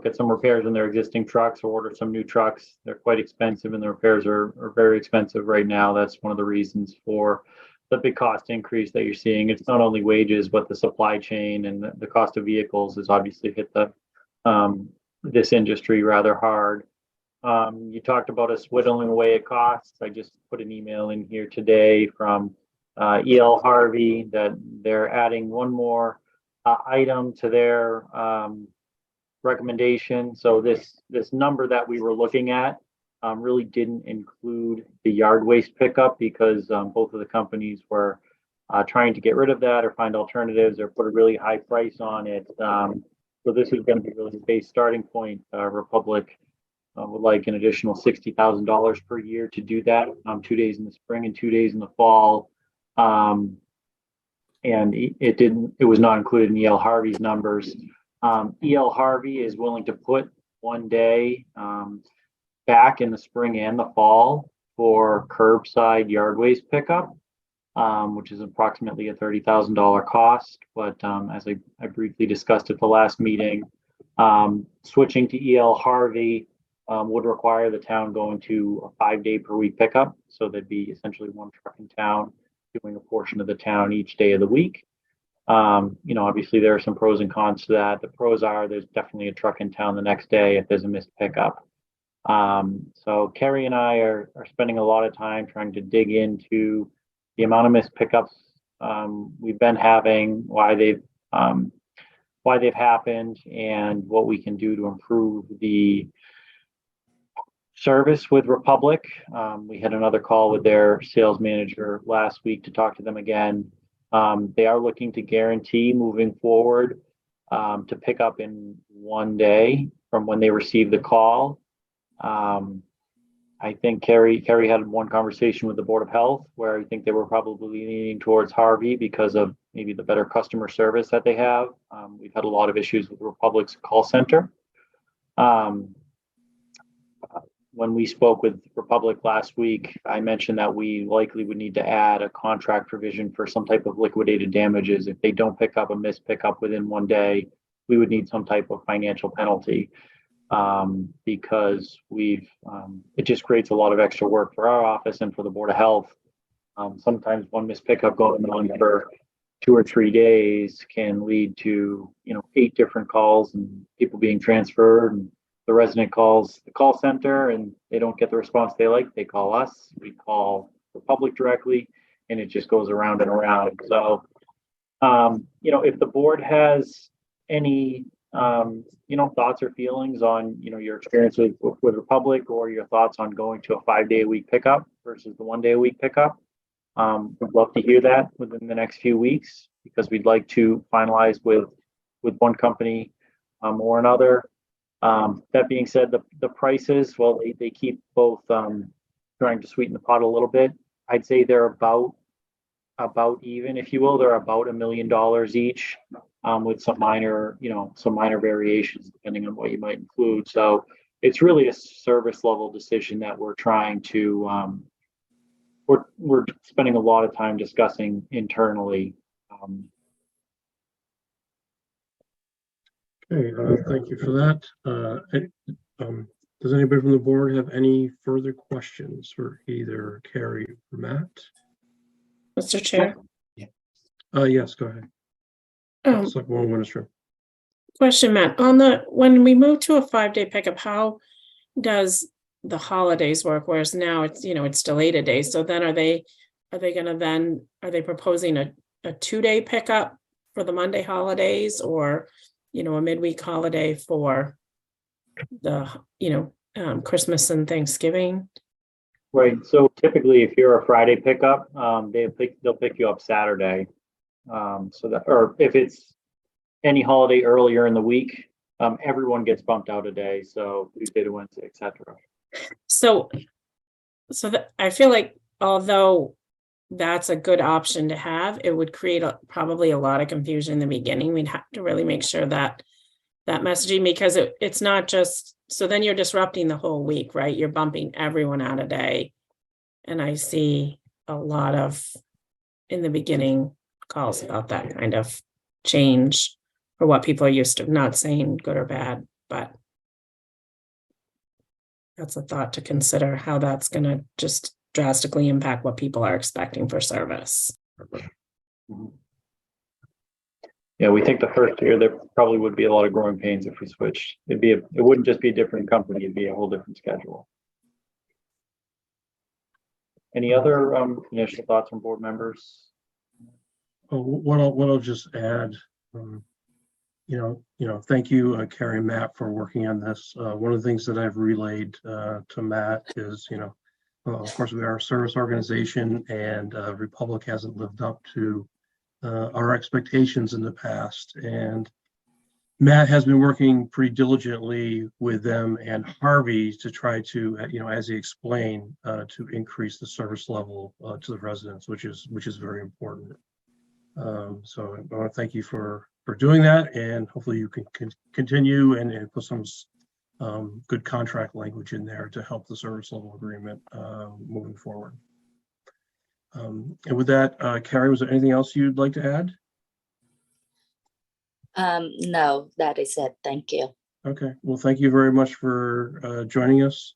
get some repairs in their existing trucks or order some new trucks. They're quite expensive and the repairs are very expensive right now. That's one of the reasons for the big cost increase that you're seeing. It's not only wages, but the supply chain and the cost of vehicles has obviously hit this industry rather hard. You talked about us whittling away at costs. I just put an email in here today from E.L. Harvey that they're adding one more item to their recommendation. So this number that we were looking at really didn't include the yard waste pickup because both of the companies were trying to get rid of that or find alternatives or put a really high price on it. So this is going to be really the base starting point. Republic would like an additional $60,000 per year to do that, 2 days in the spring and 2 days in the fall. And it was not included in E.L. Harvey's numbers. E.L. Harvey is willing to put 1 day back in the spring and the fall for curbside yard waste pickup, which is approximately a $30,000 cost. But as I briefly discussed at the last meeting, switching to E.L. Harvey would require the town going to a 5-day per week pickup. So there'd be essentially one truck in town doing a portion of the town each day of the week. Obviously there are some pros and cons to that. The pros are there's definitely a truck in town the next day if there's a missed pickup. So Kerry and I are spending a lot of time trying to dig into the amount of missed pickups we've been having, why they've happened, and what we can do to improve the service with Republic. We had another call with their sales manager last week to talk to them again. They are looking to guarantee moving forward to pick up in 1 day from when they receive the call. I think Kerry had one conversation with the Board of Health where I think they were probably leaning towards Harvey because of maybe the better customer service that they have. We've had a lot of issues with Republic's call center. when we spoke with Republic last week, I mentioned that we likely would need to add a contract provision for some type of liquidated damages. If they don't pick up a missed pickup within one day, we would need some type of financial penalty, because it just creates a lot of extra work for our office and for the Board of Health. Sometimes one missed pickup going on for 2 or 3 days can lead to, 8 different calls and people being transferred, and the resident calls the call center and they don't get the response they like. They call us, we call Republic directly, and it just goes around and around. So, if the board has any, thoughts or feelings on, your experience with Republic, or your thoughts on going to a 5-day-a-week pickup versus the 1-day-a-week pickup, we'd love to hear that within the next few weeks, because we'd like to finalize with one company or another. That being said, the prices, well, they keep both trying to sweeten the pot a little bit. I'd say they're about even, if you will. They're about $1 million each, with some minor variations depending on what you might include. So it's really a service level decision that we're trying to we're spending a lot of time discussing internally. Okay, thank you for that. Does anybody from the board have any further questions for either Carrie or Matt? Mr. Chair. Yes, go ahead. Selectwoman Winström. Question, Matt, when we move to a 5-day pickup, how does the holidays work? Whereas now it's delayed a day. So then are they proposing a 2-day pickup for the Monday holidays, or, a midweek holiday for the, Christmas and Thanksgiving? Right. So typically, if you're a Friday pickup, they'll pick you up Saturday. Or if it's any holiday earlier in the week, everyone gets bumped out a day. So Tuesday to Wednesday, etc. So that I feel like, although that's a good option to have, it would create probably a lot of confusion in the beginning. We'd have to really make sure that messaging, because it's not just, so then you're disrupting the whole week, right? You're bumping everyone out a day. And I see a lot of, in the beginning, calls about that kind of change for what people are used to. Not saying good or bad, but that's a thought to consider, how that's going to just drastically impact what people are expecting for service. Yeah, we think the first year there probably would be a lot of growing pains if we switched. It wouldn't just be a different company, it'd be a whole different schedule. Any other initial thoughts from board members? What I'll just add, thank you, Carrie and Matt, for working on this. One of the things that I've relayed to Matt is, of course, we are a service organization, and Republic hasn't lived up to our expectations in the past. And Matt has been working pretty diligently with them and Harvey to try to, as he explained, to increase the service level to the residents, which is very important. So I want to thank you for doing that, and hopefully you can continue and put some good contract language in there to help the service level agreement moving forward. And with that, Carrie, was there anything else you'd like to add? No, that is it. Thank you. Okay, well, thank you very much for joining us,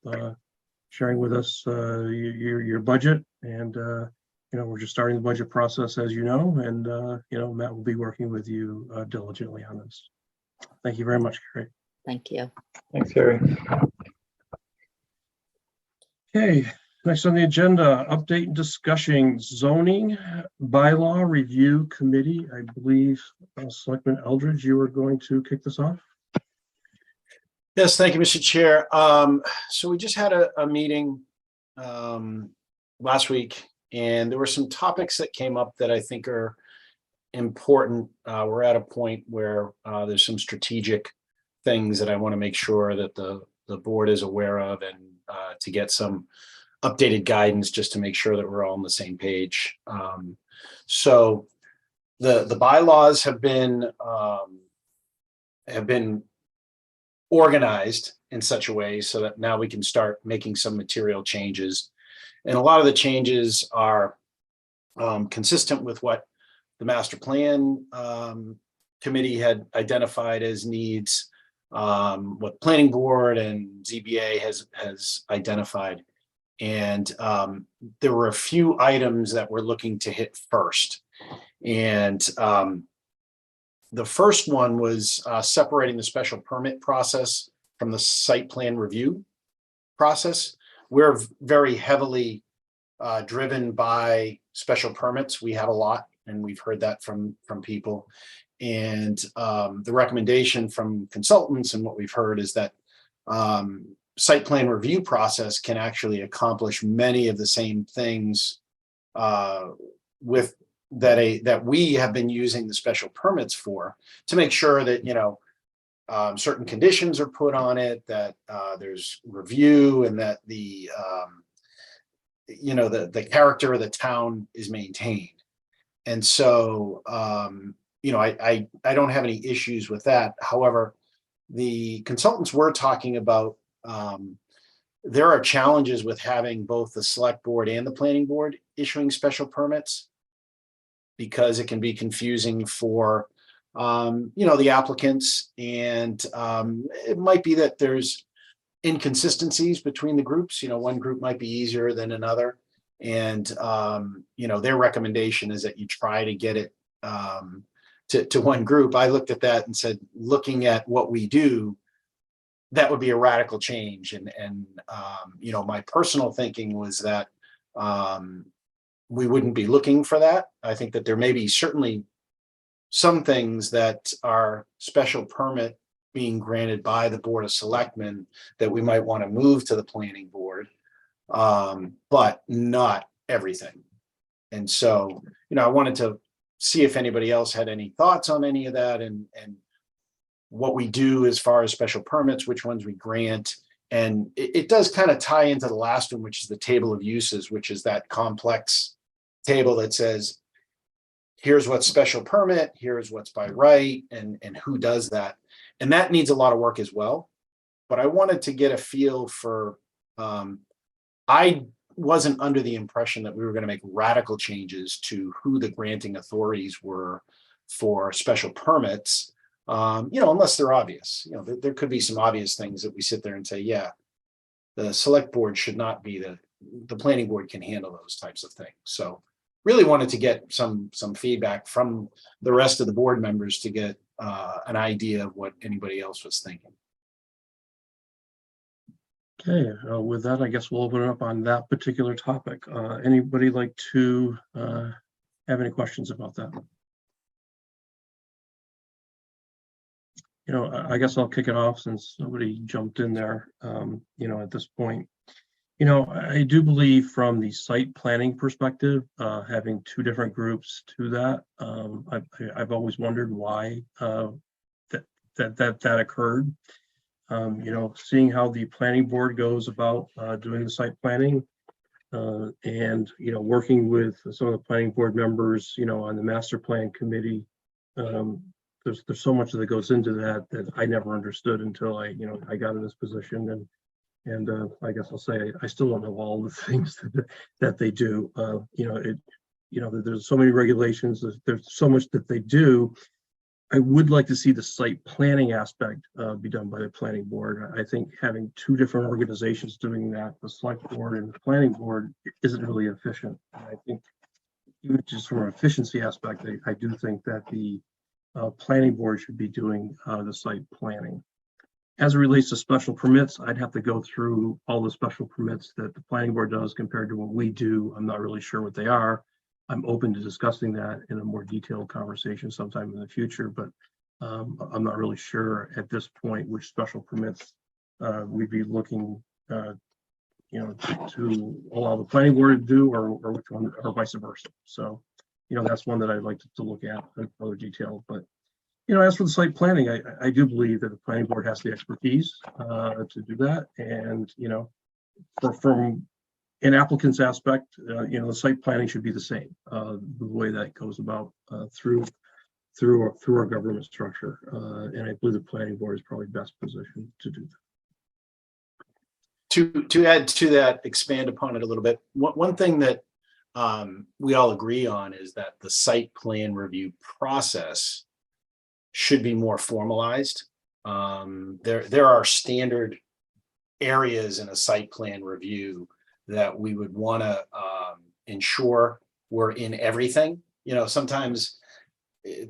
sharing with us your budget, and we're just starting the budget process, as you know, and Matt will be working with you diligently on this. Thank you very much, Carrie. Thank you. Thanks, Carrie. Okay, next on the agenda, update and discussion zoning bylaw review committee. I believe Selectman Eldridge, you were going to kick this off. Yes, thank you, Mr. Chair. So we just had a meeting last week, and there were some topics that came up that I think are important. We're at a point where there's some strategic things that I want to make sure that the board is aware of, and to get some updated guidance just to make sure that we're all on the same page. So the bylaws have been organized in such a way so that now we can start making some material changes. And a lot of the changes are consistent with what the master plan committee had identified as needs, what planning board and ZBA has identified. And there were a few items that we're looking to hit first. And the first one was separating the special permit process from the site plan review process. We're very heavily driven by special permits. We have a lot, and we've heard that from people. And the recommendation from consultants and what we've heard is that site plan review process can actually accomplish many of the same things with that we have been using the special permits for, to make sure that, you know, certain conditions are put on it, that there's review, and that the you know, the character of the town is maintained. And so you know, I don't have any issues with that. However, the consultants were talking about there are challenges with having both the select board and the planning board issuing special permits, because it can be confusing for you know, the applicants, and it might be that there's inconsistencies between the groups. You know, one group might be easier than another, and you know, their recommendation is that you try to get it to one group. I looked at that and said, looking at what we do, that would be a radical change. And you know, my personal thinking was that we wouldn't be looking for that. I think that there may be certainly some things that are special permit being granted by the Board of Selectmen that we might want to move to the planning board, but not everything. And so, you know, I wanted to see if anybody else had any thoughts on any of that, and what we do as far as special permits, which ones we grant. And it does kind of tie into the last one, which is the table of uses, which is that complex table that says, here's what's special permit, here's what's by right, and who does that. And that needs a lot of work as well. But I wanted to get a feel for, I wasn't under the impression that we were going to make radical changes to who the granting authorities were for special permits, you know, unless they're obvious. You know, there could be some obvious things that we sit there and say, yeah, the select board should not be the planning board can handle those types of things. So really wanted to get some feedback from the rest of the board members to get an idea of what anybody else was thinking. Okay, with that, I guess we'll open it up on that particular topic. Anybody like to have any questions about that? You know, I guess I'll kick it off since nobody jumped in there, you know, at this point. You know, I do believe from the site planning perspective, having two different groups to that, I've always wondered why that occurred. You know, seeing how the planning board goes about doing the site planning, and, you know, working with some of the planning board members, you know, on the master plan committee, there's so much that goes into that I never understood until I got in this position. And I guess I'll say I still don't know all the things that they do. You know, there's so many regulations, there's so much that they do. I would like to see the site planning aspect be done by the planning board. I think having two different organizations doing that, the select board and the planning board, isn't really efficient. And I think even just from an efficiency aspect, I do think that the planning board should be doing the site planning. As it relates to special permits, I'd have to go through all the special permits that the planning board does compared to what we do. I'm not really sure what they are. I'm open to discussing that in a more detailed conversation sometime in the future, but I'm not really sure at this point which special permits we'd be looking, you know, to allow the planning board to do, or which one, or vice versa. So, you know, that's one that I'd like to look at in further detail. But, you know, as for the site planning, I do believe that the planning board has the expertise to do that. And, you know, from an applicant's aspect, you know, the site planning should be the same, the way that goes about through our government structure. And I believe the planning board is probably best positioned to do that. To add to that, expand upon it a little bit, one thing that we all agree on is that the site plan review process should be more formalized. There are standard areas in a site plan review that we would want to ensure we're in everything. You know, sometimes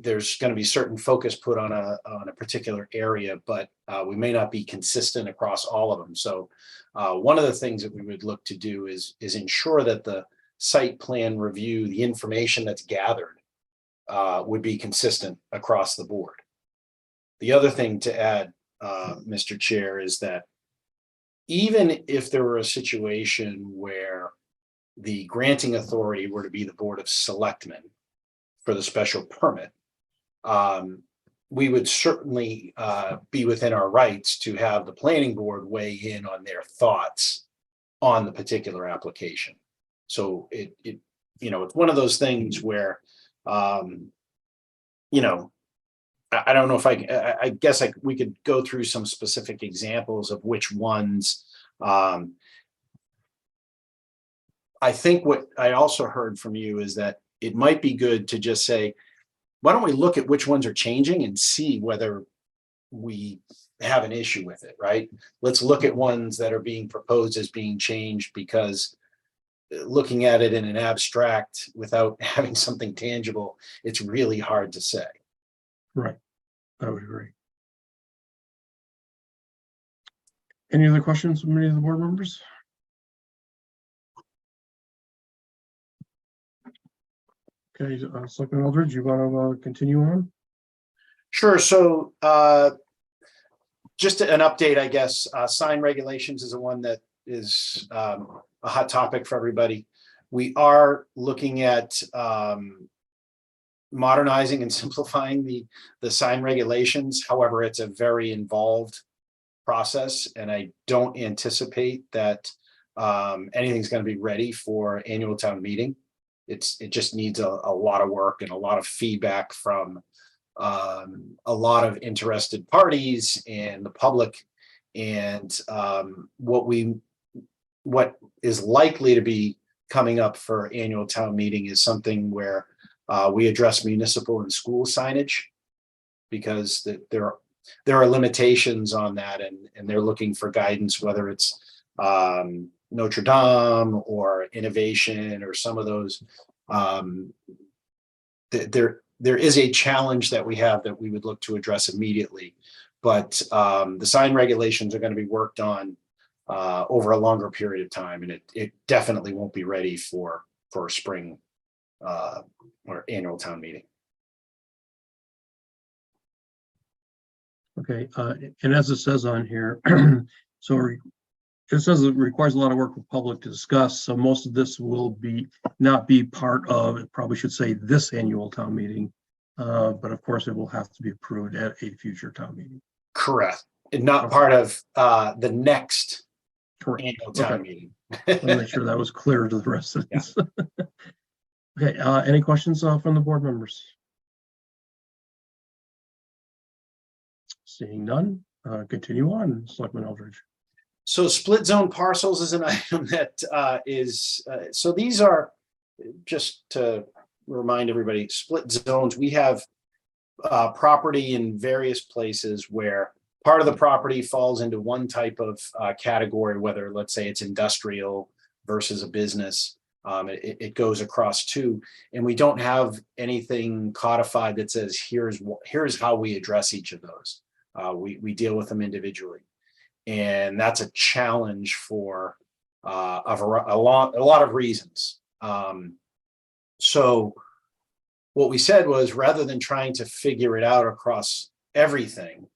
there's going to be certain focus put on a particular area, but we may not be consistent across all of them. So one of the things that we would look to do is ensure that the site plan review, the information that's gathered, would be consistent across the board. The other thing to add, Mr. Chair, is that even if there were a situation where the granting authority were to be the Board of Selectmen for the special permit, we would certainly be within our rights to have the planning board weigh in on their thoughts on the particular application. So it you know, it's one of those things where, you know, I don't know if I guess we could go through some specific examples of which ones. I think what I also heard from you is that it might be good to just say, why don't we look at which ones are changing and see whether we have an issue with it, right? Let's look at ones that are being proposed as being changed, because looking at it in an abstract without having something tangible, it's really hard to say. Right. I would agree. Any other questions from any of the board members? Okay, Selectman Eldridge, you want to continue on? Sure. So just an update, I guess. Sign regulations is the one that is a hot topic for everybody. We are looking at modernizing and simplifying the sign regulations. However, it's a very involved process, and I don't anticipate that anything's going to be ready for annual town meeting. It just needs a lot of work and a lot of feedback from a lot of interested parties and the public. And what is likely to be coming up for annual town meeting is something where we address municipal and school signage, because there are limitations on that, and they're looking for guidance, whether it's Notre Dame or Innovation or some of those. There is a challenge that we have that we would look to address immediately, but the sign regulations are going to be worked on over a longer period of time, and it definitely won't be ready for spring or annual town meeting. Okay, and as it says on here, so it says it requires a lot of work for public to discuss. So most of this will not be part of, it probably should say this annual town meeting. But of course it will have to be approved at a future town meeting. Correct. And not part of the next Correct. annual town meeting. Let me make sure that was clear to the residents. Yeah. Okay, any questions from the board members? Seeing none, continue on, Selectman Eldridge. So split zone parcels is an item that so these are, just to remind everybody, split zones. We have property in various places where part of the property falls into one type of category, whether, let's say, it's industrial versus a business. It goes across two, and we don't have anything codified that says here's how we address each of those. We deal with them individually, and that's a challenge for a lot of reasons. So what we said was, rather than trying to figure it out across everything,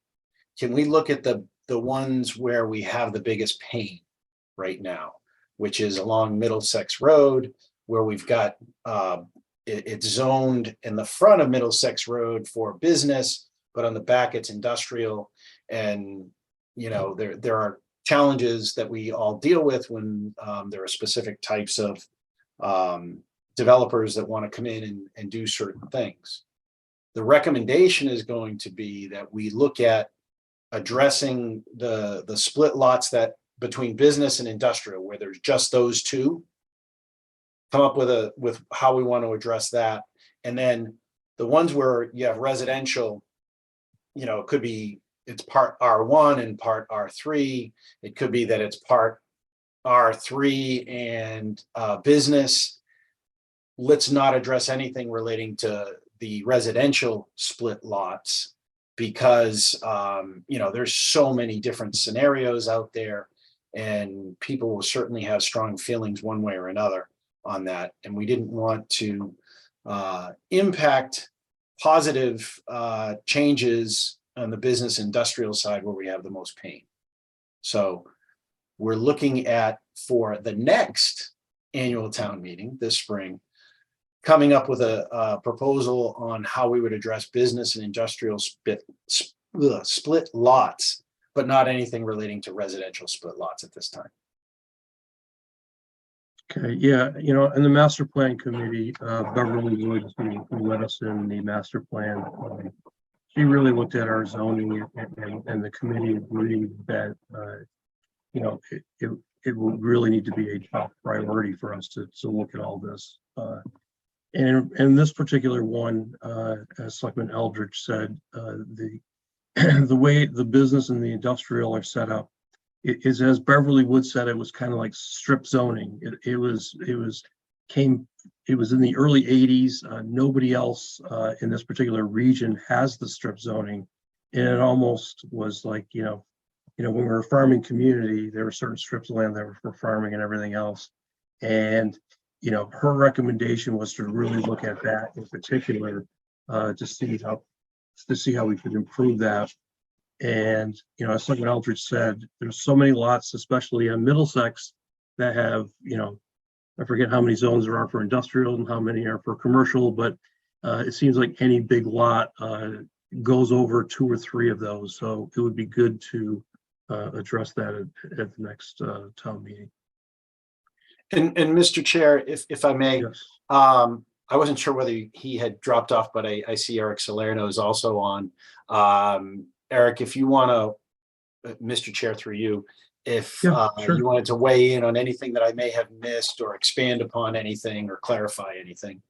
can we look at the ones where we have the biggest pain right now, which is along Middlesex Road, where we've got it's zoned in the front of Middlesex Road for business, but on the back it's industrial. And you know, there are challenges that we all deal with when there are specific types of developers that want to come in and do certain things. The recommendation is going to be that we look at addressing the split lots that between business and industrial, where there's just those two. Come up with how we want to address that. And then the ones where you have residential, you know, it could be it's part R1 and part R3. It could be that it's part R3 and business. Let's not address anything relating to the residential split lots because, you know, there's so many different scenarios out there and people will certainly have strong feelings one way or another on that. And we didn't want to impact positive changes on the business industrial side where we have the most pain. So we're looking at, for the next annual town meeting this spring, coming up with a proposal on how we would address business and industrial split lots, but not anything relating to residential split lots at this time. Okay, yeah, you know, in the master plan committee, Beverly Woods, who led us in the master plan, she really looked at our zoning and the committee agreed that, you know, it will really need to be a top priority for us to look at all this. And this particular one, as Selectman Eldridge said, the way the business and the industrial are set up, it is, as Beverly Woods said, it was kind of like strip zoning. It was in the early 80s. Nobody else in this particular region has the strip zoning, and it almost was like, you know, when we were a farming community, there were certain strips of land that were for farming and everything else. And, you know, her recommendation was to really look at that in particular, to see how we could improve that. And, you know, as Selectman Eldridge said, there's so many lots, especially on Middlesex, that have, you know, I forget how many zones there are for industrial and how many are for commercial, but it seems like any big lot goes over 2 or 3 of those. So it would be good to address that at the next town meeting. And Mr. Chair, if I may, Yes. I wasn't sure whether he had dropped off, but I see Eric Salerno is also on. Eric, if you want to, Mr. Chair, through you, if Sure. you wanted to weigh in on anything that I may have missed or expand upon anything or clarify anything.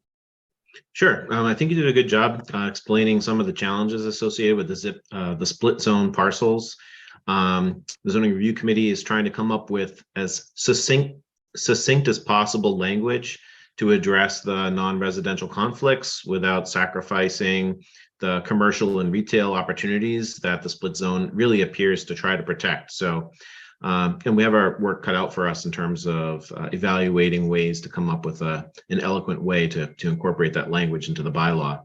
Sure. I think you did a good job explaining some of the challenges associated with the split zone parcels. The zoning review committee is trying to come up with as succinct as possible language to address the non-residential conflicts without sacrificing the commercial and retail opportunities that the split zone really appears to try to protect. So, and we have our work cut out for us in terms of evaluating ways to come up with an eloquent way to incorporate that language into the bylaw.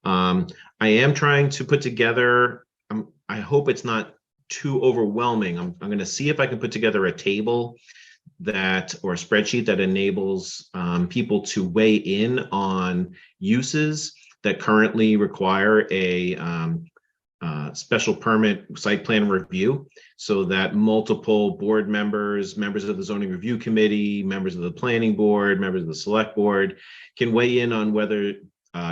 I am trying to put together, I hope it's not too overwhelming. I'm going to see if I can put together a table or a spreadsheet that enables people to weigh in on uses that currently require a special permit site plan review, so that multiple board members of the zoning review committee, members of the planning board, members of the select board can weigh in on whether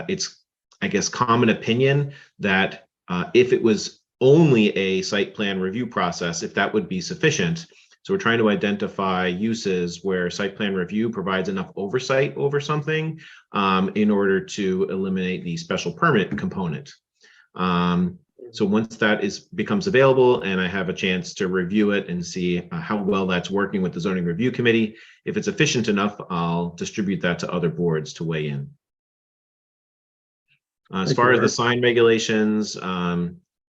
it's, I guess, common opinion that if it was only a site plan review process, if that would be sufficient. So we're trying to identify uses where site plan review provides enough oversight over something in order to eliminate the special permit component. So once that becomes available and I have a chance to review it and see how well that's working with the zoning review committee, if it's efficient enough, I'll distribute that to other boards to weigh in. As far as the sign regulations,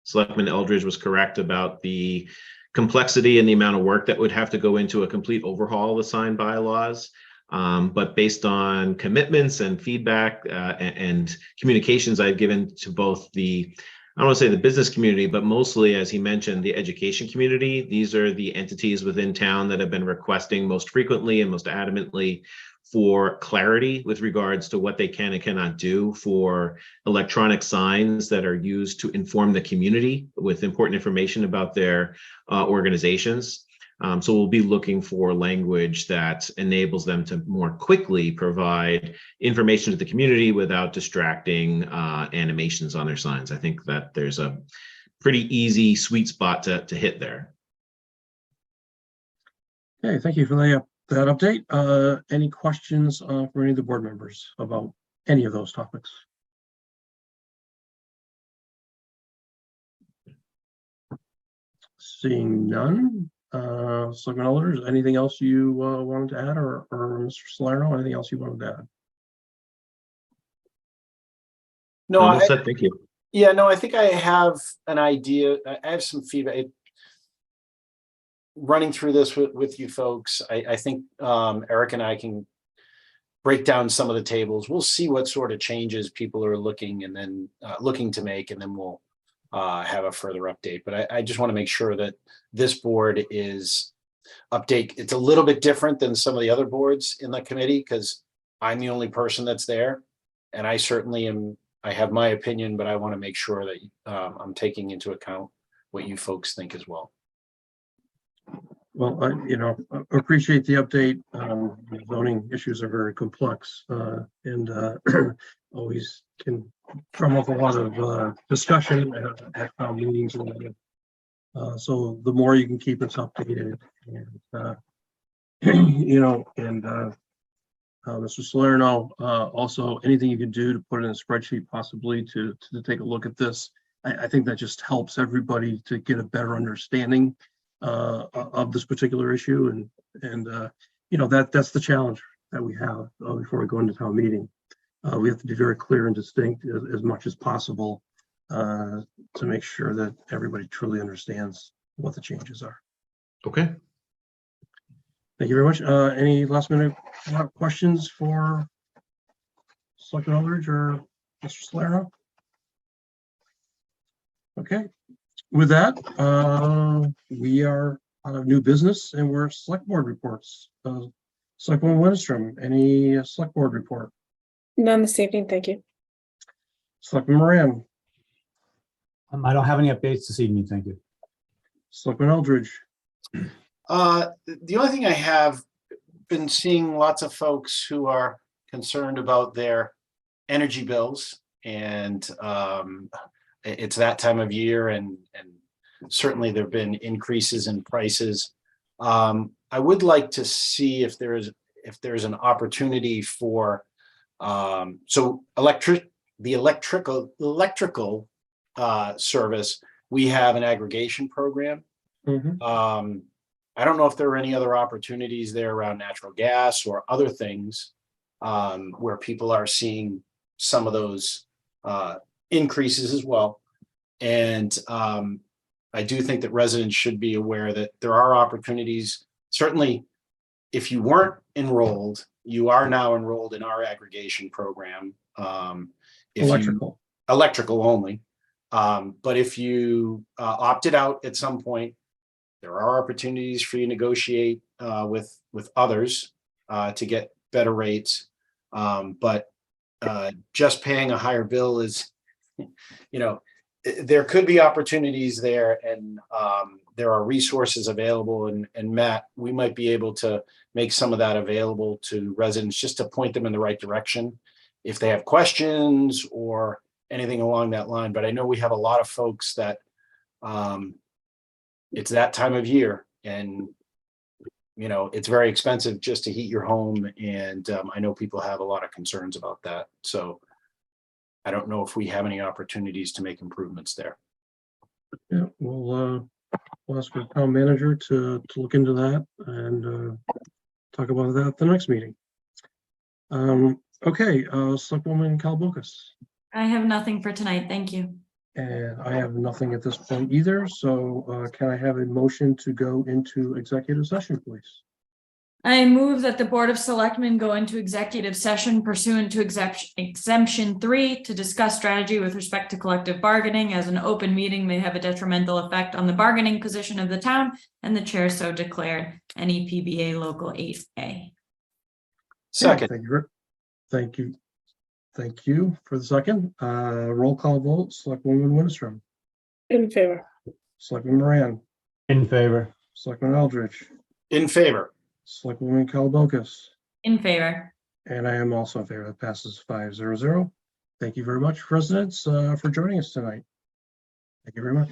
Selectman Eldridge was correct about the complexity and the amount of work that would have to go into a complete overhaul of the sign bylaws. But based on commitments and feedback and communications I've given to both I don't want to say the business community, but mostly, as he mentioned, the education community. These are the entities within town that have been requesting most frequently and most adamantly for clarity with regards to what they can and cannot do for electronic signs that are used to inform the community with important information about their organizations. So we'll be looking for language that enables them to more quickly provide information to the community without distracting animations on their signs. I think that there's a pretty easy sweet spot to hit there. Okay, thank you for that update. Any questions for any of the board members about any of those topics? Seeing none, Selectman Elders, anything else you wanted to add, or Mr. Salerno, anything else you wanted to add? No, Well said, thank you. yeah, no, I think I have an idea. I have some feedback. Running through this with you folks, I think Eric and I can break down some of the tables. We'll see what sort of changes people are looking to make, and then we'll have a further update. But I just want to make sure that this board is update. It's a little bit different than some of the other boards in the committee because I'm the only person that's there, and I certainly am. I have my opinion, but I want to make sure that I'm taking into account what you folks think as well. Well, I appreciate the update. Zoning issues are very complex and always can drum up a lot of discussion at town meetings. So the more you can keep us updated, and Mr. Salerno, also anything you can do to put in a spreadsheet, possibly to take a look at this. I think that just helps everybody to get a better understanding of this particular issue, and that's the challenge that we have before we go into town meeting. We have to be very clear and distinct as much as possible to make sure that everybody truly understands what the changes are. Okay. Thank you very much. Any last minute questions for Selectman Eldridge or Mr. Salerno? Okay. With that, we are out of new business and we're select board reports. Selectman Winstrom, any select board report? None this evening, thank you. Selectman Moran, I don't have any updates this evening, thank you. Selectman Eldridge. The only thing I have been seeing lots of folks who are concerned about their energy bills, and it's that time of year, and certainly there have been increases in prices. I would like to see if there's an opportunity for the electrical service. We have an aggregation program. Mm-hmm. I don't know if there are any other opportunities there around natural gas or other things where people are seeing some of those increases as well. And I do think that residents should be aware that there are opportunities. Certainly, if you weren't enrolled, you are now enrolled in our aggregation program. Electrical only. But if you opted out at some point, there are opportunities for you to negotiate with others to get better rates. But just paying a higher bill is, there could be opportunities there, and there are resources available. And Matt, we might be able to make some of that available to residents just to point them in the right direction if they have questions or anything along that line. But I know we have a lot of folks that it's that time of year, and it's very expensive just to heat your home, and I know people have a lot of concerns about that. So I don't know if we have any opportunities to make improvements there. Yeah, we'll ask the town manager to look into that and talk about that at the next meeting. Okay, Selectwoman Kalbokas. I have nothing for tonight. Thank you. And I have nothing at this point either. So can I have a motion to go into executive session, please? I move that the Board of Selectmen go into executive session pursuant to exemption 3 to discuss strategy with respect to collective bargaining, as an open meeting may have a detrimental effect on the bargaining position of the town, and the chair so declared. NEPBA Local 8A. Second. Thank you. Thank you for the second. Roll call vote. Selectwoman Winstrom. In favor. Selectman Moran. In favor. Selectman Eldridge. In favor. Selectwoman Kalbokas. In favor. And I am also in favor. That passes 5-0. Thank you very much, residents, for joining us tonight. Thank you very much.